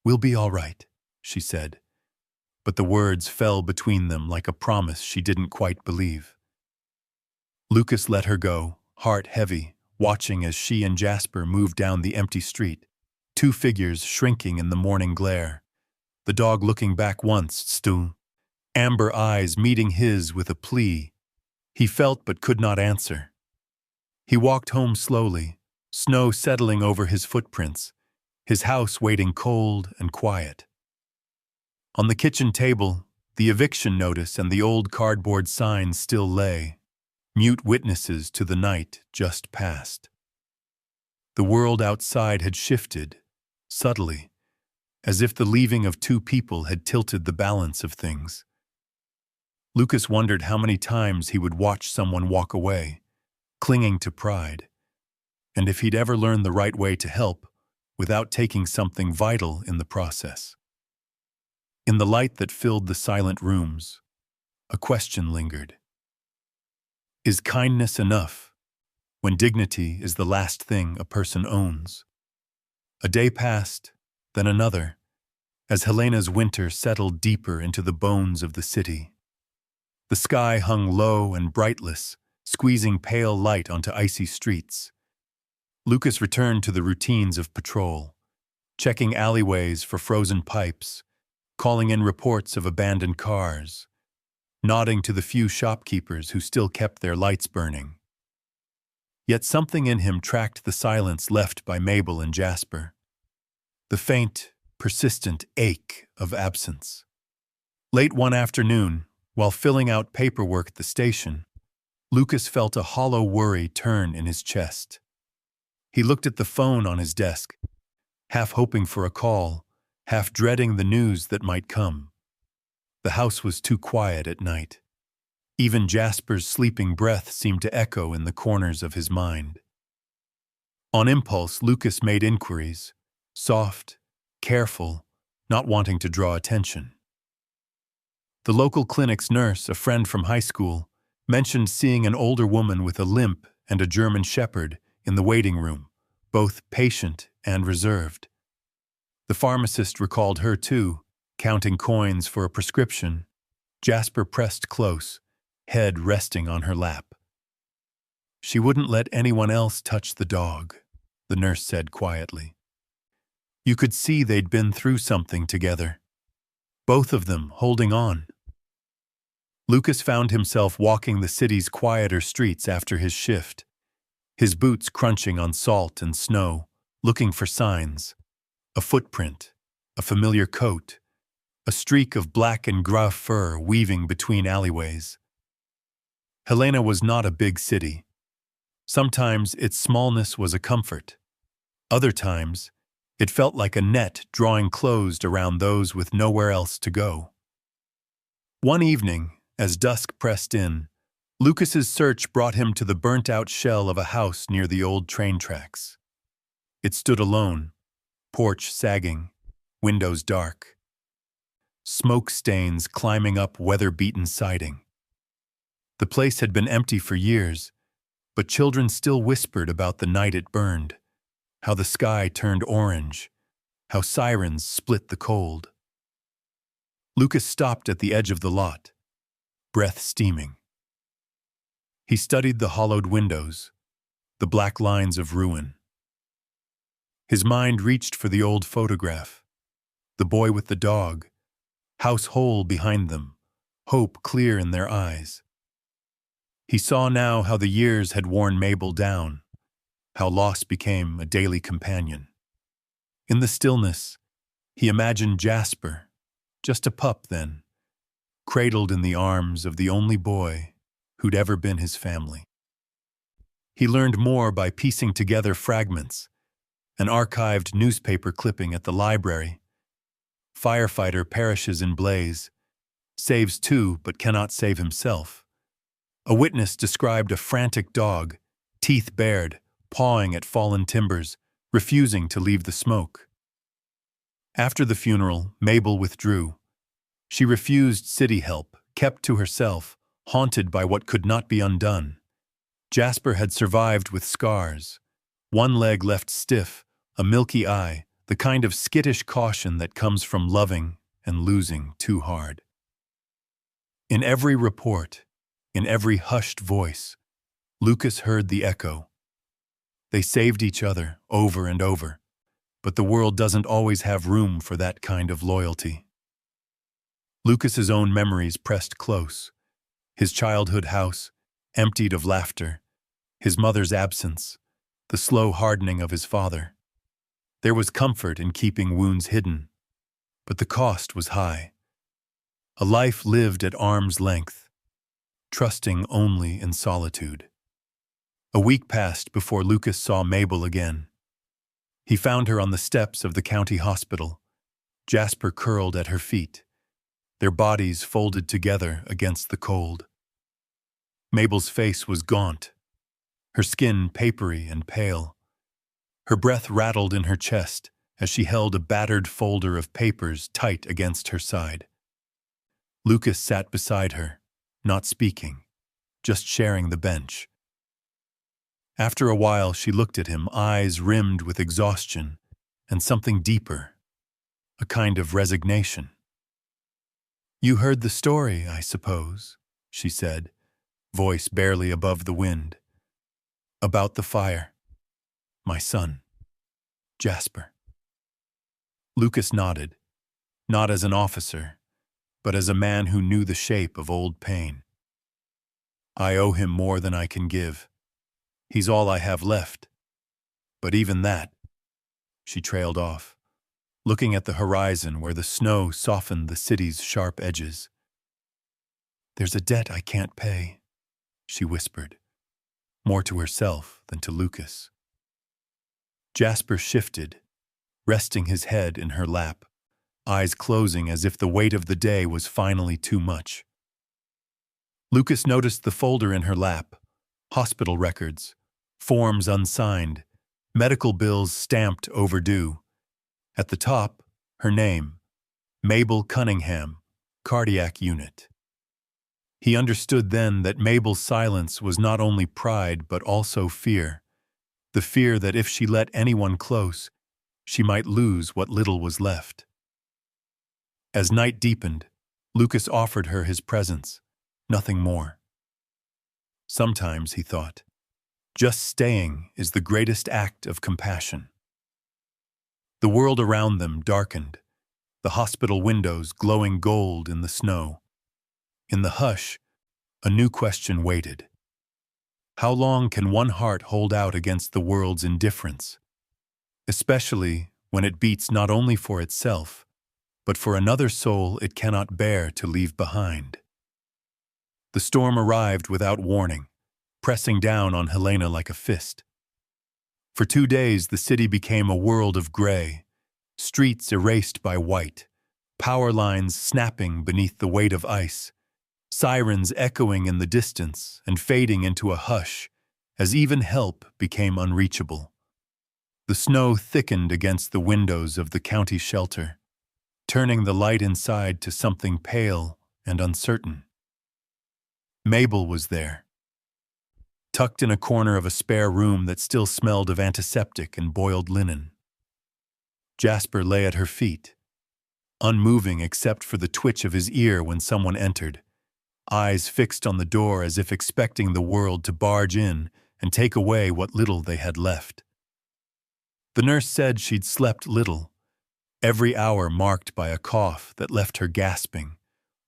"We'll be all right," she said, but the words fell between them like a promise she didn't quite believe. Lucas let her go, heart heavy, watching as she and Jasper moved down the empty street, two figures shrinking in the morning glare. The dog looking back once, Stu, amber eyes meeting his with a plea he felt but could not answer. He walked home slowly, snow settling over his footprints, his house waiting cold and quiet. On the kitchen table, the eviction notice and the old cardboard sign still lay, mute witnesses to the night just past. The world outside had shifted, subtly, as if the leaving of two people had tilted the balance of things. Lucas wondered how many times he would watch someone walk away, clinging to pride, and if he'd ever learn the right way to help without taking something vital in the process. In the light that filled the silent rooms, a question lingered. Is kindness enough when dignity is the last thing a person owns? A day passed, then another, as Helena's winter settled deeper into the bones of the city. The sky hung low and brightless, squeezing pale light onto icy streets. Lucas returned to the routines of patrol, checking alleyways for frozen pipes, calling in reports of abandoned cars, nodding to the few shopkeepers who still kept their lights burning. Yet something in him tracked the silence left by Mabel and Jasper, the faint, persistent ache of absence. Late one afternoon, while filling out paperwork at the station, Lucas felt a hollow worry turn in his chest. He looked at the phone on his desk, half hoping for a call, half dreading the news that might come. The house was too quiet at night. Even Jasper's sleeping breath seemed to echo in the corners of his mind. On impulse, Lucas made inquiries, soft, careful, not wanting to draw attention. The local clinic's nurse, a friend from high school, mentioned seeing an older woman with a limp and a German shepherd in the waiting room, both patient and reserved. The pharmacist recalled her too, counting coins for a prescription. Jasper pressed close, head resting on her lap. "She wouldn't let anyone else touch the dog," the nurse said quietly. You could see they'd been through something together, both of them holding on. Lucas found himself walking the city's quieter streets after his shift, his boots crunching on salt and snow, looking for signs. A footprint, a familiar coat, a streak of black and gras fur weaving between alleyways. Helena was not a big city. Sometimes its smallness was a comfort. Other times, it felt like a net drawing closed around those with nowhere else to go. One evening, as dusk pressed in, Lucas's search brought him to the burnt-out shell of a house near the old train tracks. It stood alone, porch sagging, windows dark, smoke stains climbing up weather-beaten siding. The place had been empty for years, but children still whispered about the night it burned, how the sky turned orange, how sirens split the cold. Lucas stopped at the edge of the lot, breath steaming. He studied the hollowed windows, the black lines of ruin. His mind reached for the old photograph, the boy with the dog, house whole behind them, hope clear in their eyes. He saw now how the years had worn Mabel down, how loss became a daily companion. In the stillness, he imagined Jasper, just a pup then, cradled in the arms of the only boy who'd ever been his family. He learned more by piecing together fragments, an archived newspaper clipping at the library. Firefighter perishes in blaze, saves two but cannot save himself. A witness described a frantic dog, teeth bared, pawing at fallen timbers, refusing to leave the smoke. After the funeral, Mabel withdrew. She refused city help, kept to herself, haunted by what could not be undone. Jasper had survived with scars, one leg left stiff, a milky eye, the kind of skittish caution that comes from loving and losing too hard. In every report, in every hushed voice, Lucas heard the echo. They saved each other over and over, but the world doesn't always have room for that kind of loyalty. Lucas's own memories pressed close. His childhood house, emptied of laughter, his mother's absence, the slow hardening of his father. There was comfort in keeping wounds hidden, but the cost was high. A life lived at arm's length, trusting only in solitude. A week passed before Lucas saw Mabel again. He found her on the steps of the county hospital, Jasper curled at her feet, their bodies folded together against the cold. Mabel's face was gaunt, her skin papery and pale. Her breath rattled in her chest as she held a battered folder of papers tight against her side. Lucas sat beside her, not speaking, just sharing the bench. After a while, she looked at him, eyes rimmed with exhaustion and something deeper, a kind of resignation. "You heard the story, I suppose," she said, voice barely above the wind. "About the fire. My son, Jasper." Lucas nodded, not as an officer, but as a man who knew the shape of old pain. "I owe him more than I can give. He's all I have left. But even that—" She trailed off, looking at the horizon where the snow softened the city's sharp edges. "There's a debt I can't pay," she whispered, more to herself than to Lucas. Jasper shifted, resting his head in her lap, eyes closing as if the weight of the day was finally too much. Lucas noticed the folder in her lap, hospital records, forms unsigned, medical bills stamped overdue. At the top, her name, Mabel Cunningham, cardiac unit. He understood then that Mabel's silence was not only pride but also fear, the fear that if she let anyone close, she might lose what little was left. As night deepened, Lucas offered her his presence, nothing more. Sometimes, he thought, just staying is the greatest act of compassion. The world around them darkened, the hospital windows glowing gold in the snow. In the hush, a new question waited. How long can one heart hold out against the world's indifference, especially when it beats not only for itself, but for another soul it cannot bear to leave behind? The storm arrived without warning, pressing down on Helena like a fist. For 2 days the city became a world of gray, streets erased by white, power lines snapping beneath the weight of ice, sirens echoing in the distance and fading into a hush as even help became unreachable. The snow thickened against the windows of the county shelter, turning the light inside to something pale and uncertain. Mabel was there, tucked in a corner of a spare room that still smelled of antiseptic and boiled linen. Jasper lay at her feet, unmoving except for the twitch of his ear when someone entered, eyes fixed on the door as if expecting the world to barge in and take away what little they had left. The nurse said she'd slept little, every hour marked by a cough that left her gasping,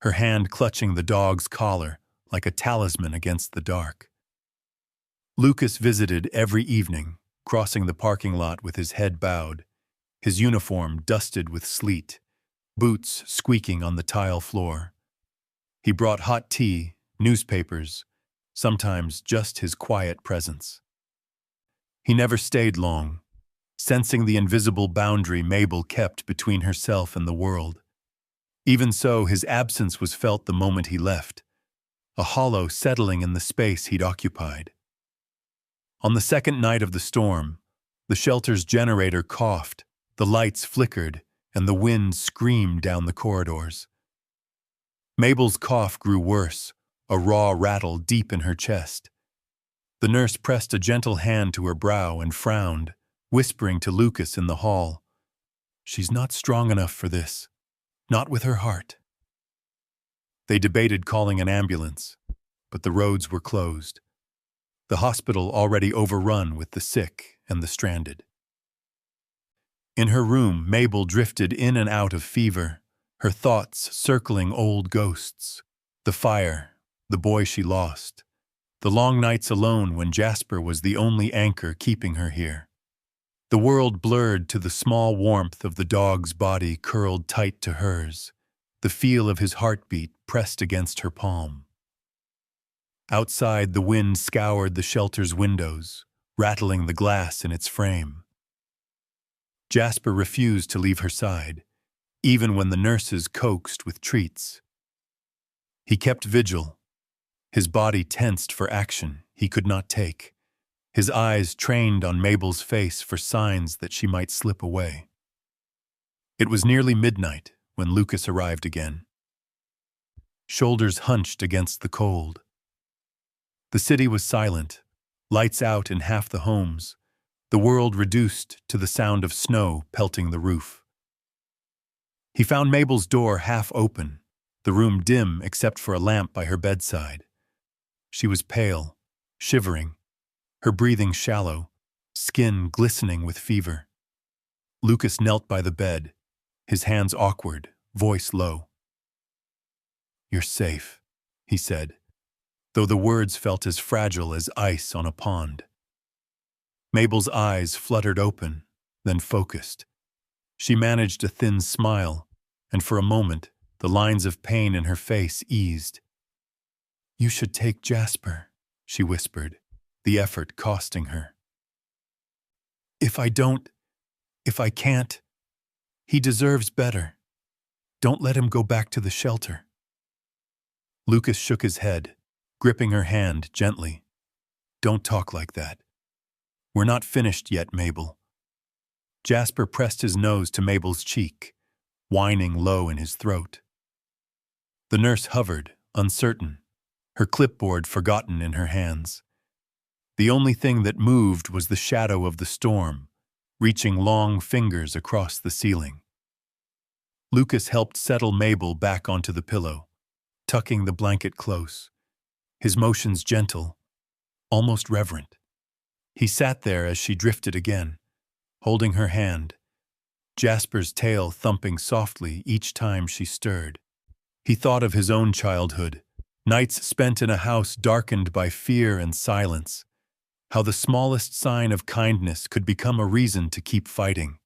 her hand clutching the dog's collar like a talisman against the dark. Lucas visited every evening, crossing the parking lot with his head bowed, his uniform dusted with sleet, boots squeaking on the tile floor. He brought hot tea, newspapers, sometimes just his quiet presence. He never stayed long, sensing the invisible boundary Mabel kept between herself and the world. Even so, his absence was felt the moment he left, a hollow settling in the space he'd occupied. On the second night of the storm, the shelter's generator coughed, the lights flickered, and the wind screamed down the corridors. Mabel's cough grew worse, a raw rattle deep in her chest. The nurse pressed a gentle hand to her brow and frowned, whispering to Lucas in the hall, "She's not strong enough for this, not with her heart." They debated calling an ambulance, but the roads were closed, the hospital already overrun with the sick and the stranded. In her room, Mabel drifted in and out of fever, her thoughts circling old ghosts, the fire, the boy she lost, the long nights alone when Jasper was the only anchor keeping her here. The world blurred to the small warmth of the dog's body curled tight to hers, the feel of his heartbeat pressed against her palm. Outside, the wind scoured the shelter's windows, rattling the glass in its frame. Jasper refused to leave her side, even when the nurses coaxed with treats. He kept vigil, his body tensed for action he could not take, his eyes trained on Mabel's face for signs that she might slip away. It was nearly midnight when Lucas arrived again, shoulders hunched against the cold. The city was silent, lights out in half the homes, the world reduced to the sound of snow pelting the roof. He found Mabel's door half open, the room dim except for a lamp by her bedside. She was pale, shivering, her breathing shallow, skin glistening with fever. Lucas knelt by the bed, his hands awkward, voice low. "You're safe," he said, though the words felt as fragile as ice on a pond. Mabel's eyes fluttered open, then focused. She managed a thin smile, and for a moment, the lines of pain in her face eased. "You should take Jasper," she whispered, the effort costing her. If I can't, he deserves better. Don't let him go back to the shelter." Lucas shook his head, gripping her hand gently. "Don't talk like that. We're not finished yet, Mabel." Jasper pressed his nose to Mabel's cheek, whining low in his throat. The nurse hovered, uncertain, her clipboard forgotten in her hands. The only thing that moved was the shadow of the storm, reaching long fingers across the ceiling. Lucas helped settle Mabel back onto the pillow, tucking the blanket close, his motions gentle, almost reverent. He sat there as she drifted again, holding her hand, Jasper's tail thumping softly each time she stirred. He thought of his own childhood, nights spent in a house darkened by fear and silence, how the smallest sign of kindness could become a reason to keep fighting.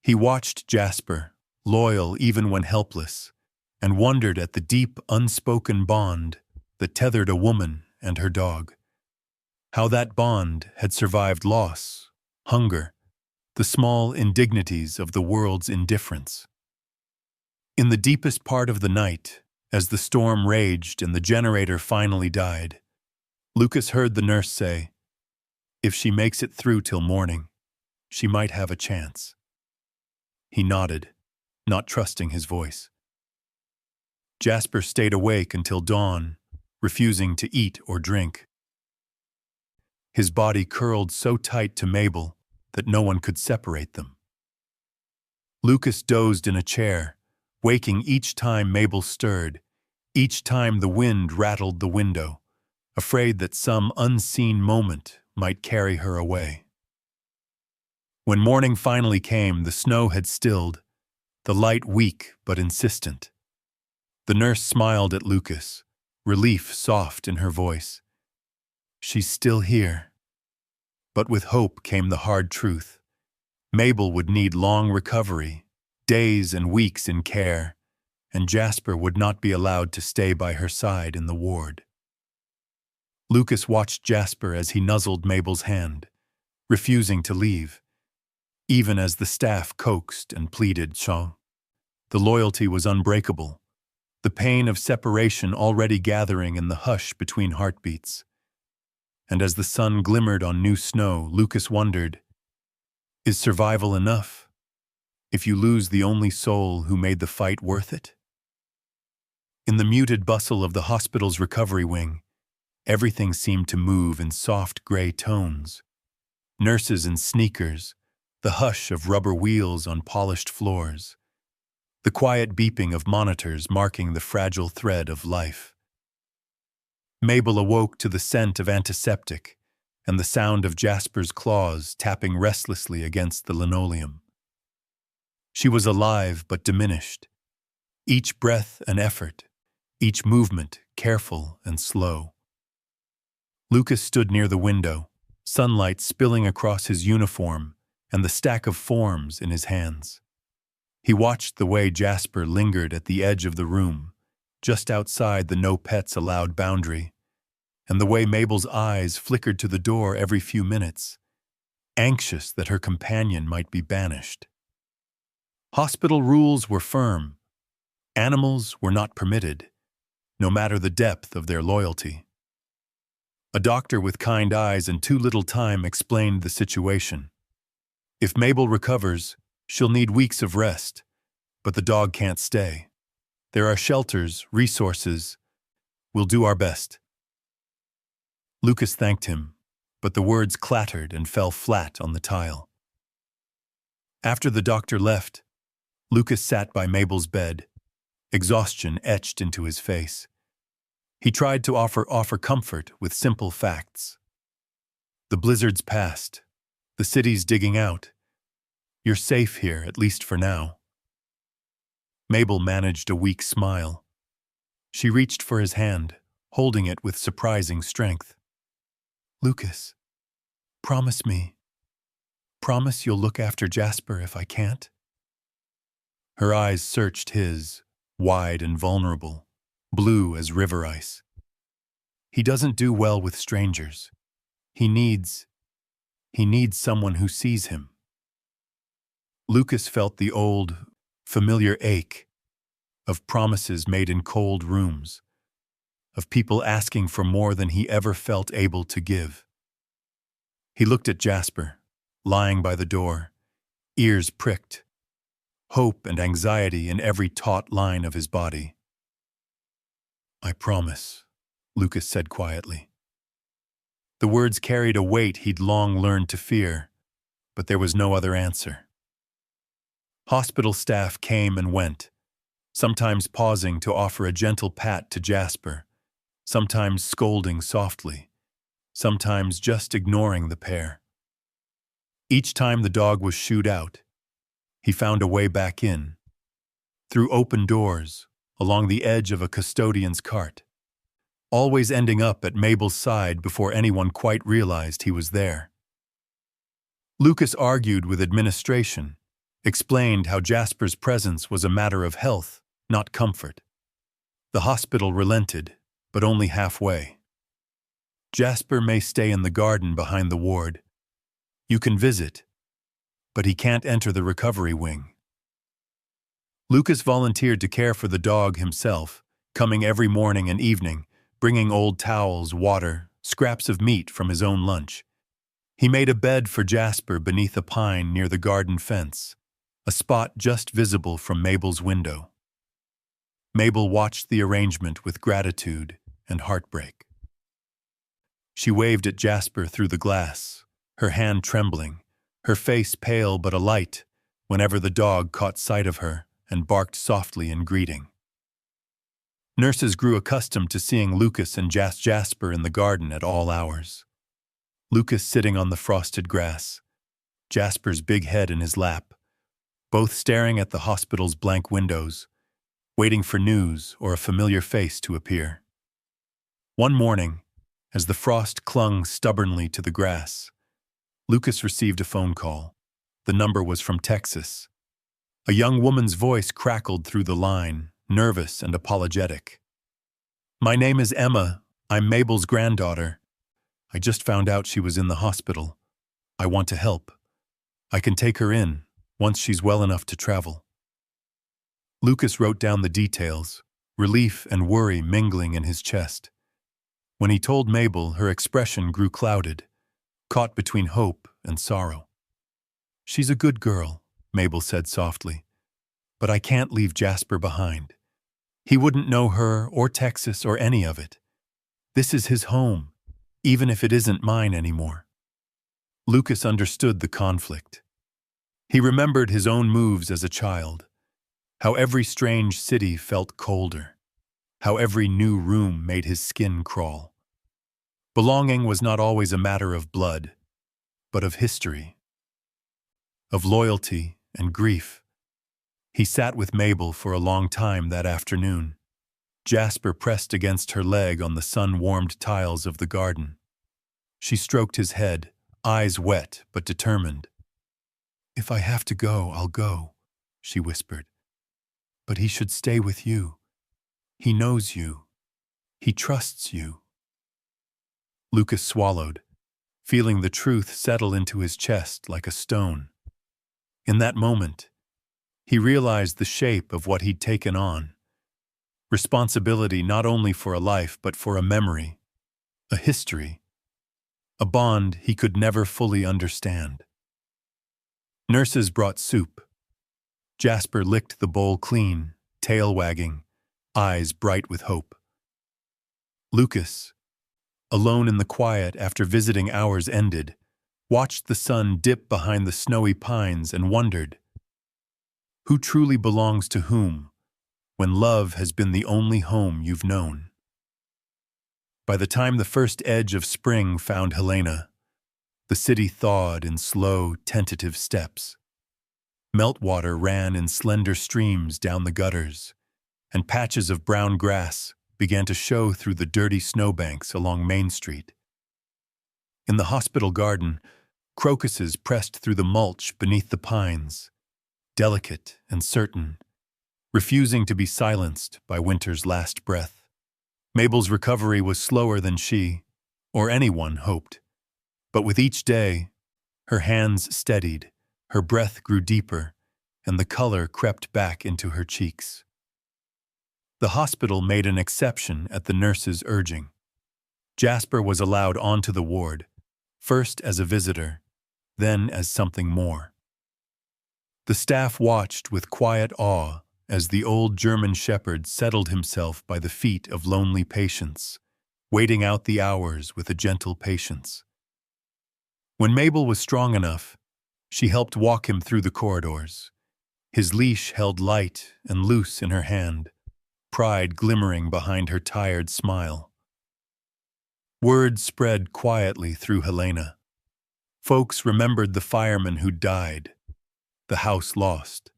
He watched Jasper, loyal even when helpless, and wondered at the deep, unspoken bond that tethered a woman and her dog. How that bond had survived loss, hunger, the small indignities of the world's indifference. In the deepest part of the night, as the storm raged and the generator finally died, Lucas heard the nurse say, "If she makes it through till morning, she might have a chance." He nodded, not trusting his voice. Jasper stayed awake until dawn, refusing to eat or drink. His body curled so tight to Mabel that no one could separate them. Lucas dozed in a chair, waking each time Mabel stirred, each time the wind rattled the window, afraid that some unseen moment might carry her away. When morning finally came, the snow had stilled, the light weak but insistent. The nurse smiled at Lucas, relief soft in her voice. "She's still here." But with hope came the hard truth. Mabel would need long recovery, days and weeks in care, and Jasper would not be allowed to stay by her side in the ward. Lucas watched Jasper as he nuzzled Mabel's hand, refusing to leave, even as the staff coaxed and pleaded. The loyalty was unbreakable, the pain of separation already gathering in the hush between heartbeats. And as the sun glimmered on new snow, Lucas wondered, is survival enough if you lose the only soul who made the fight worth it? In the muted bustle of the hospital's recovery wing, everything seemed to move in soft gray tones. Nurses in sneakers, the hush of rubber wheels on polished floors, the quiet beeping of monitors marking the fragile thread of life. Mabel awoke to the scent of antiseptic and the sound of Jasper's claws tapping restlessly against the linoleum. She was alive but diminished, each breath an effort, each movement careful and slow. Lucas stood near the window, sunlight spilling across his uniform and the stack of forms in his hands. He watched the way Jasper lingered at the edge of the room, just outside the no pets allowed boundary, and the way Mabel's eyes flickered to the door every few minutes, anxious that her companion might be banished. Hospital rules were firm. Animals were not permitted, no matter the depth of their loyalty. A doctor with kind eyes and too little time explained the situation. If Mabel recovers, she'll need weeks of rest, but the dog can't stay. There are shelters, resources. We'll do our best. Lucas thanked him, but the words clattered and fell flat on the tile. After the doctor left, Lucas sat by Mabel's bed, exhaustion etched into his face. He tried to offer comfort with simple facts. The blizzard's passed. The city's digging out. You're safe here, at least for now. Mabel managed a weak smile. She reached for his hand, holding it with surprising strength. Lucas, promise me. Promise you'll look after Jasper if I can't? Her eyes searched his, wide and vulnerable, blue as river ice. He doesn't do well with strangers. He needs someone who sees him. Lucas felt the old, familiar ache of promises made in cold rooms, of people asking for more than he ever felt able to give. He looked at Jasper, lying by the door, ears pricked, hope and anxiety in every taut line of his body. I promise, Lucas said quietly. The words carried a weight he'd long learned to fear, but there was no other answer. Hospital staff came and went, sometimes pausing to offer a gentle pat to Jasper, sometimes scolding softly, sometimes just ignoring the pair. Each time the dog was shooed out, he found a way back in, through open doors, along the edge of a custodian's cart, always ending up at Mabel's side before anyone quite realized he was there. Lucas argued with administration, explained how Jasper's presence was a matter of health, not comfort. The hospital relented, but only halfway. Jasper may stay in the garden behind the ward. You can visit, but he can't enter the recovery wing. Lucas volunteered to care for the dog himself, coming every morning and evening, bringing old towels, water, scraps of meat from his own lunch. He made a bed for Jasper beneath a pine near the garden fence, a spot just visible from Mabel's window. Mabel watched the arrangement with gratitude and heartbreak. She waved at Jasper through the glass, her hand trembling, her face pale but alight whenever the dog caught sight of her and barked softly in greeting. Nurses grew accustomed to seeing Lucas and Jasper in the garden at all hours. Lucas sitting on the frosted grass, Jasper's big head in his lap, both staring at the hospital's blank windows, waiting for news or a familiar face to appear. One morning, as the frost clung stubbornly to the grass, Lucas received a phone call. The number was from Texas. A young woman's voice crackled through the line, nervous and apologetic. My name is Emma. I'm Mabel's granddaughter. I just found out she was in the hospital. I want to help. I can take her in, once she's well enough to travel. Lucas wrote down the details, relief and worry mingling in his chest. When he told Mabel, her expression grew clouded, caught between hope and sorrow. She's a good girl, Mabel said softly, but I can't leave Jasper behind. He wouldn't know her or Texas or any of it. This is his home, even if it isn't mine anymore. Lucas understood the conflict. He remembered his own moves as a child, how every strange city felt colder, how every new room made his skin crawl. Belonging was not always a matter of blood, but of history, of loyalty and grief. He sat with Mabel for a long time that afternoon. Jasper pressed against her leg on the sun-warmed tiles of the garden. She stroked his head, eyes wet but determined. If I have to go, I'll go, she whispered. But he should stay with you. He knows you. He trusts you. Lucas swallowed, feeling the truth settle into his chest like a stone. In that moment, he realized the shape of what he'd taken on. Responsibility not only for a life, but for a memory, a history, a bond he could never fully understand. Nurses brought soup. Jasper licked the bowl clean, tail wagging, eyes bright with hope. Lucas, alone in the quiet after visiting hours ended, watched the sun dip behind the snowy pines and wondered, Who truly belongs to whom, when love has been the only home you've known? By the time the first edge of spring found Helena, the city thawed in slow, tentative steps. Meltwater ran in slender streams down the gutters, and patches of brown grass began to show through the dirty snowbanks along Main Street. In the hospital garden, crocuses pressed through the mulch beneath the pines, delicate and certain, refusing to be silenced by winter's last breath. Mabel's recovery was slower than she, or anyone, hoped. But with each day, her hands steadied, her breath grew deeper, and the color crept back into her cheeks. The hospital made an exception at the nurse's urging. Jasper was allowed onto the ward, first as a visitor, then as something more. The staff watched with quiet awe as the old German shepherd settled himself by the feet of lonely patients, waiting out the hours with a gentle patience. When Mabel was strong enough, she helped walk him through the corridors, his leash held light and loose in her hand, pride glimmering behind her tired smile. Word spread quietly through Helena. Folks remembered the fireman who died, the house lost,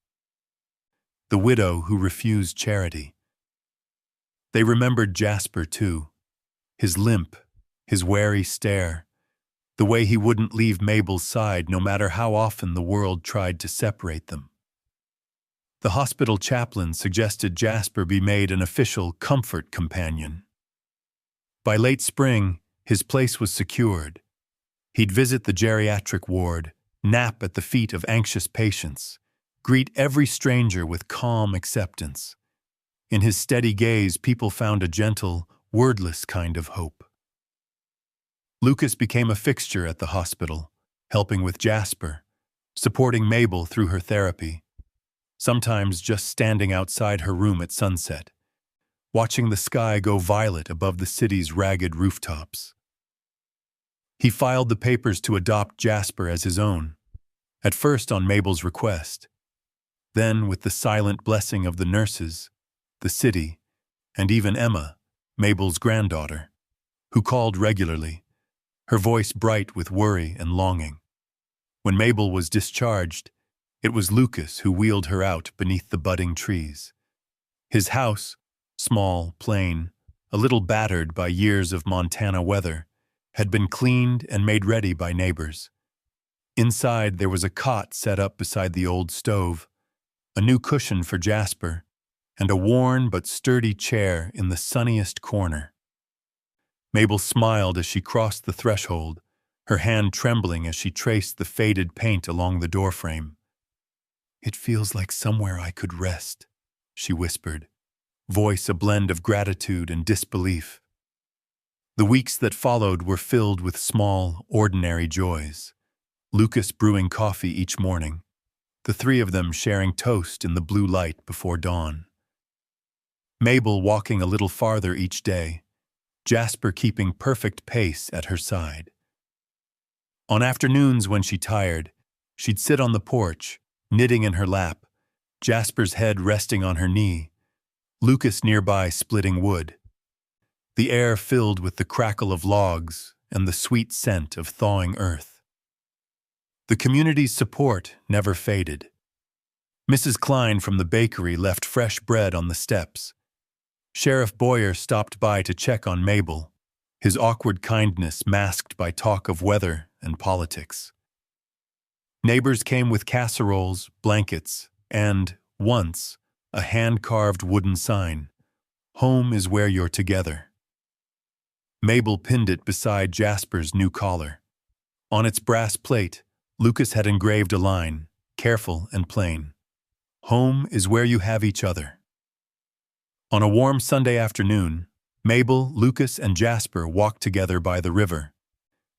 the widow who refused charity. They remembered Jasper, too, his limp, his wary stare, the way he wouldn't leave Mabel's side no matter how often the world tried to separate them. The hospital chaplain suggested Jasper be made an official comfort companion. By late spring, his place was secured. He'd visit the geriatric ward, nap at the feet of anxious patients, greet every stranger with calm acceptance. In his steady gaze, people found a gentle, wordless kind of hope. Lucas became a fixture at the hospital, helping with Jasper, supporting Mabel through her therapy, sometimes just standing outside her room at sunset, watching the sky go violet above the city's ragged rooftops. He filed the papers to adopt Jasper as his own, at first on Mabel's request, then with the silent blessing of the nurses, the city, and even Emma, Mabel's granddaughter, who called regularly, her voice bright with worry and longing. When Mabel was discharged, it was Lucas who wheeled her out beneath the budding trees. His house, small, plain, a little battered by years of Montana weather, had been cleaned and made ready by neighbors. Inside, there was a cot set up beside the old stove, a new cushion for Jasper, and a worn but sturdy chair in the sunniest corner. Mabel smiled as she crossed the threshold, her hand trembling as she traced the faded paint along the doorframe. "It feels like somewhere I could rest," she whispered, voice a blend of gratitude and disbelief. The weeks that followed were filled with small, ordinary joys. Lucas brewing coffee each morning, the three of them sharing toast in the blue light before dawn. Mabel walking a little farther each day, Jasper keeping perfect pace at her side. On afternoons when she tired, she'd sit on the porch, knitting in her lap, Jasper's head resting on her knee, Lucas nearby splitting wood. The air filled with the crackle of logs and the sweet scent of thawing earth. The community's support never faded. Mrs. Klein from the bakery left fresh bread on the steps. Sheriff Boyer stopped by to check on Mabel, his awkward kindness masked by talk of weather and politics. Neighbors came with casseroles, blankets, and, once, a hand-carved wooden sign, "Home is where you're together." Mabel pinned it beside Jasper's new collar. On its brass plate, Lucas had engraved a line, careful and plain, "Home is where you have each other." On a warm Sunday afternoon, Mabel, Lucas, and Jasper walked together by the river,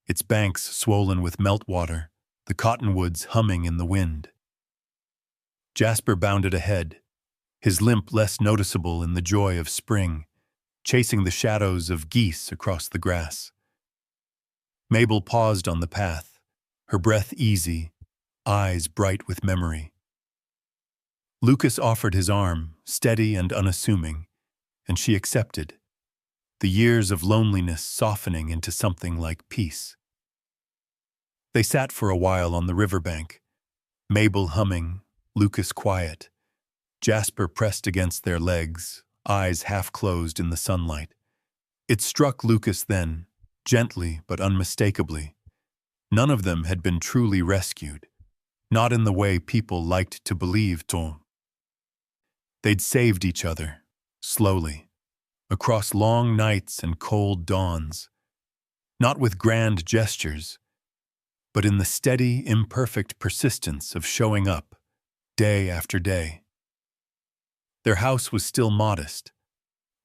its banks swollen with meltwater, the cottonwoods humming in the wind. Jasper bounded ahead, his limp less noticeable in the joy of spring, chasing the shadows of geese across the grass. Mabel paused on the path, her breath easy, eyes bright with memory. Lucas offered his arm, steady and unassuming, and she accepted, the years of loneliness softening into something like peace. They sat for a while on the riverbank, Mabel humming, Lucas quiet, Jasper pressed against their legs, eyes half closed in the sunlight. It struck Lucas then, gently but unmistakably. None of them had been truly rescued, not in the way people liked to believe. They'd saved each other, slowly, across long nights and cold dawns, not with grand gestures, but in the steady, imperfect persistence of showing up, day after day. Their house was still modest,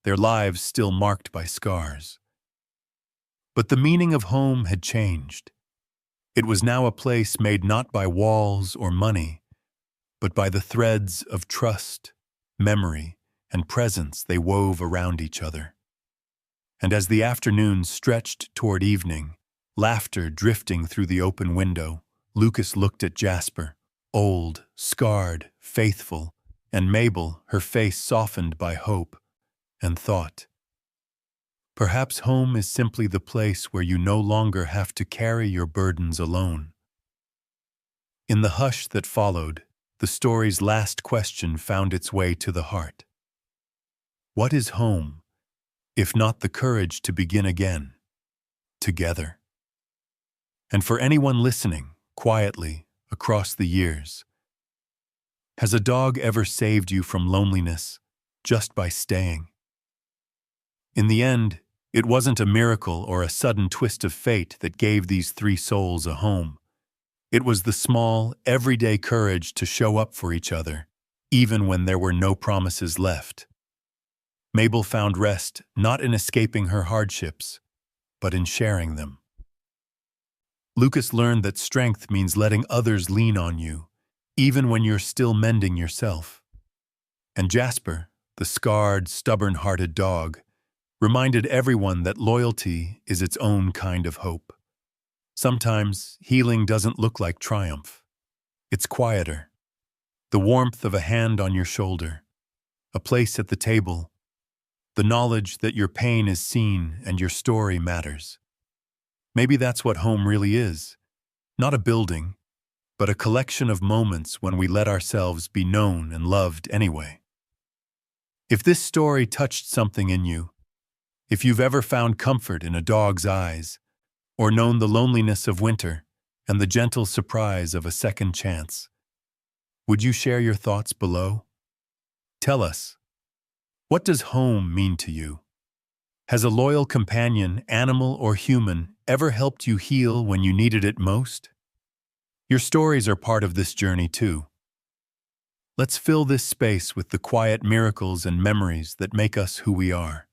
their lives still marked by scars. But the meaning of home had changed. It was now a place made not by walls or money, but by the threads of trust, memory, and presence they wove around each other. And as the afternoon stretched toward evening, laughter drifting through the open window, Lucas looked at Jasper, old, scarred, faithful, and Mabel, her face softened by hope, and thought, perhaps home is simply the place where you no longer have to carry your burdens alone. In the hush that followed, the story's last question found its way to the heart. What is home, if not the courage to begin again, together? And for anyone listening, quietly, across the years, has a dog ever saved you from loneliness just by staying? In the end, it wasn't a miracle or a sudden twist of fate that gave these three souls a home. It was the small, everyday courage to show up for each other, even when there were no promises left. Mabel found rest not in escaping her hardships, but in sharing them. Lucas learned that strength means letting others lean on you, even when you're still mending yourself. And Jasper, the scarred, stubborn-hearted dog, reminded everyone that loyalty is its own kind of hope. Sometimes healing doesn't look like triumph. It's quieter. The warmth of a hand on your shoulder, a place at the table, the knowledge that your pain is seen and your story matters. Maybe that's what home really is. Not a building, but a collection of moments when we let ourselves be known and loved anyway. If this story touched something in you, if you've ever found comfort in a dog's eyes, or known the loneliness of winter and the gentle surprise of a second chance, would you share your thoughts below? Tell us, what does home mean to you? Has a loyal companion, animal or human, ever helped you heal when you needed it most? Your stories are part of this journey too. Let's fill this space with the quiet miracles and memories that make us who we are.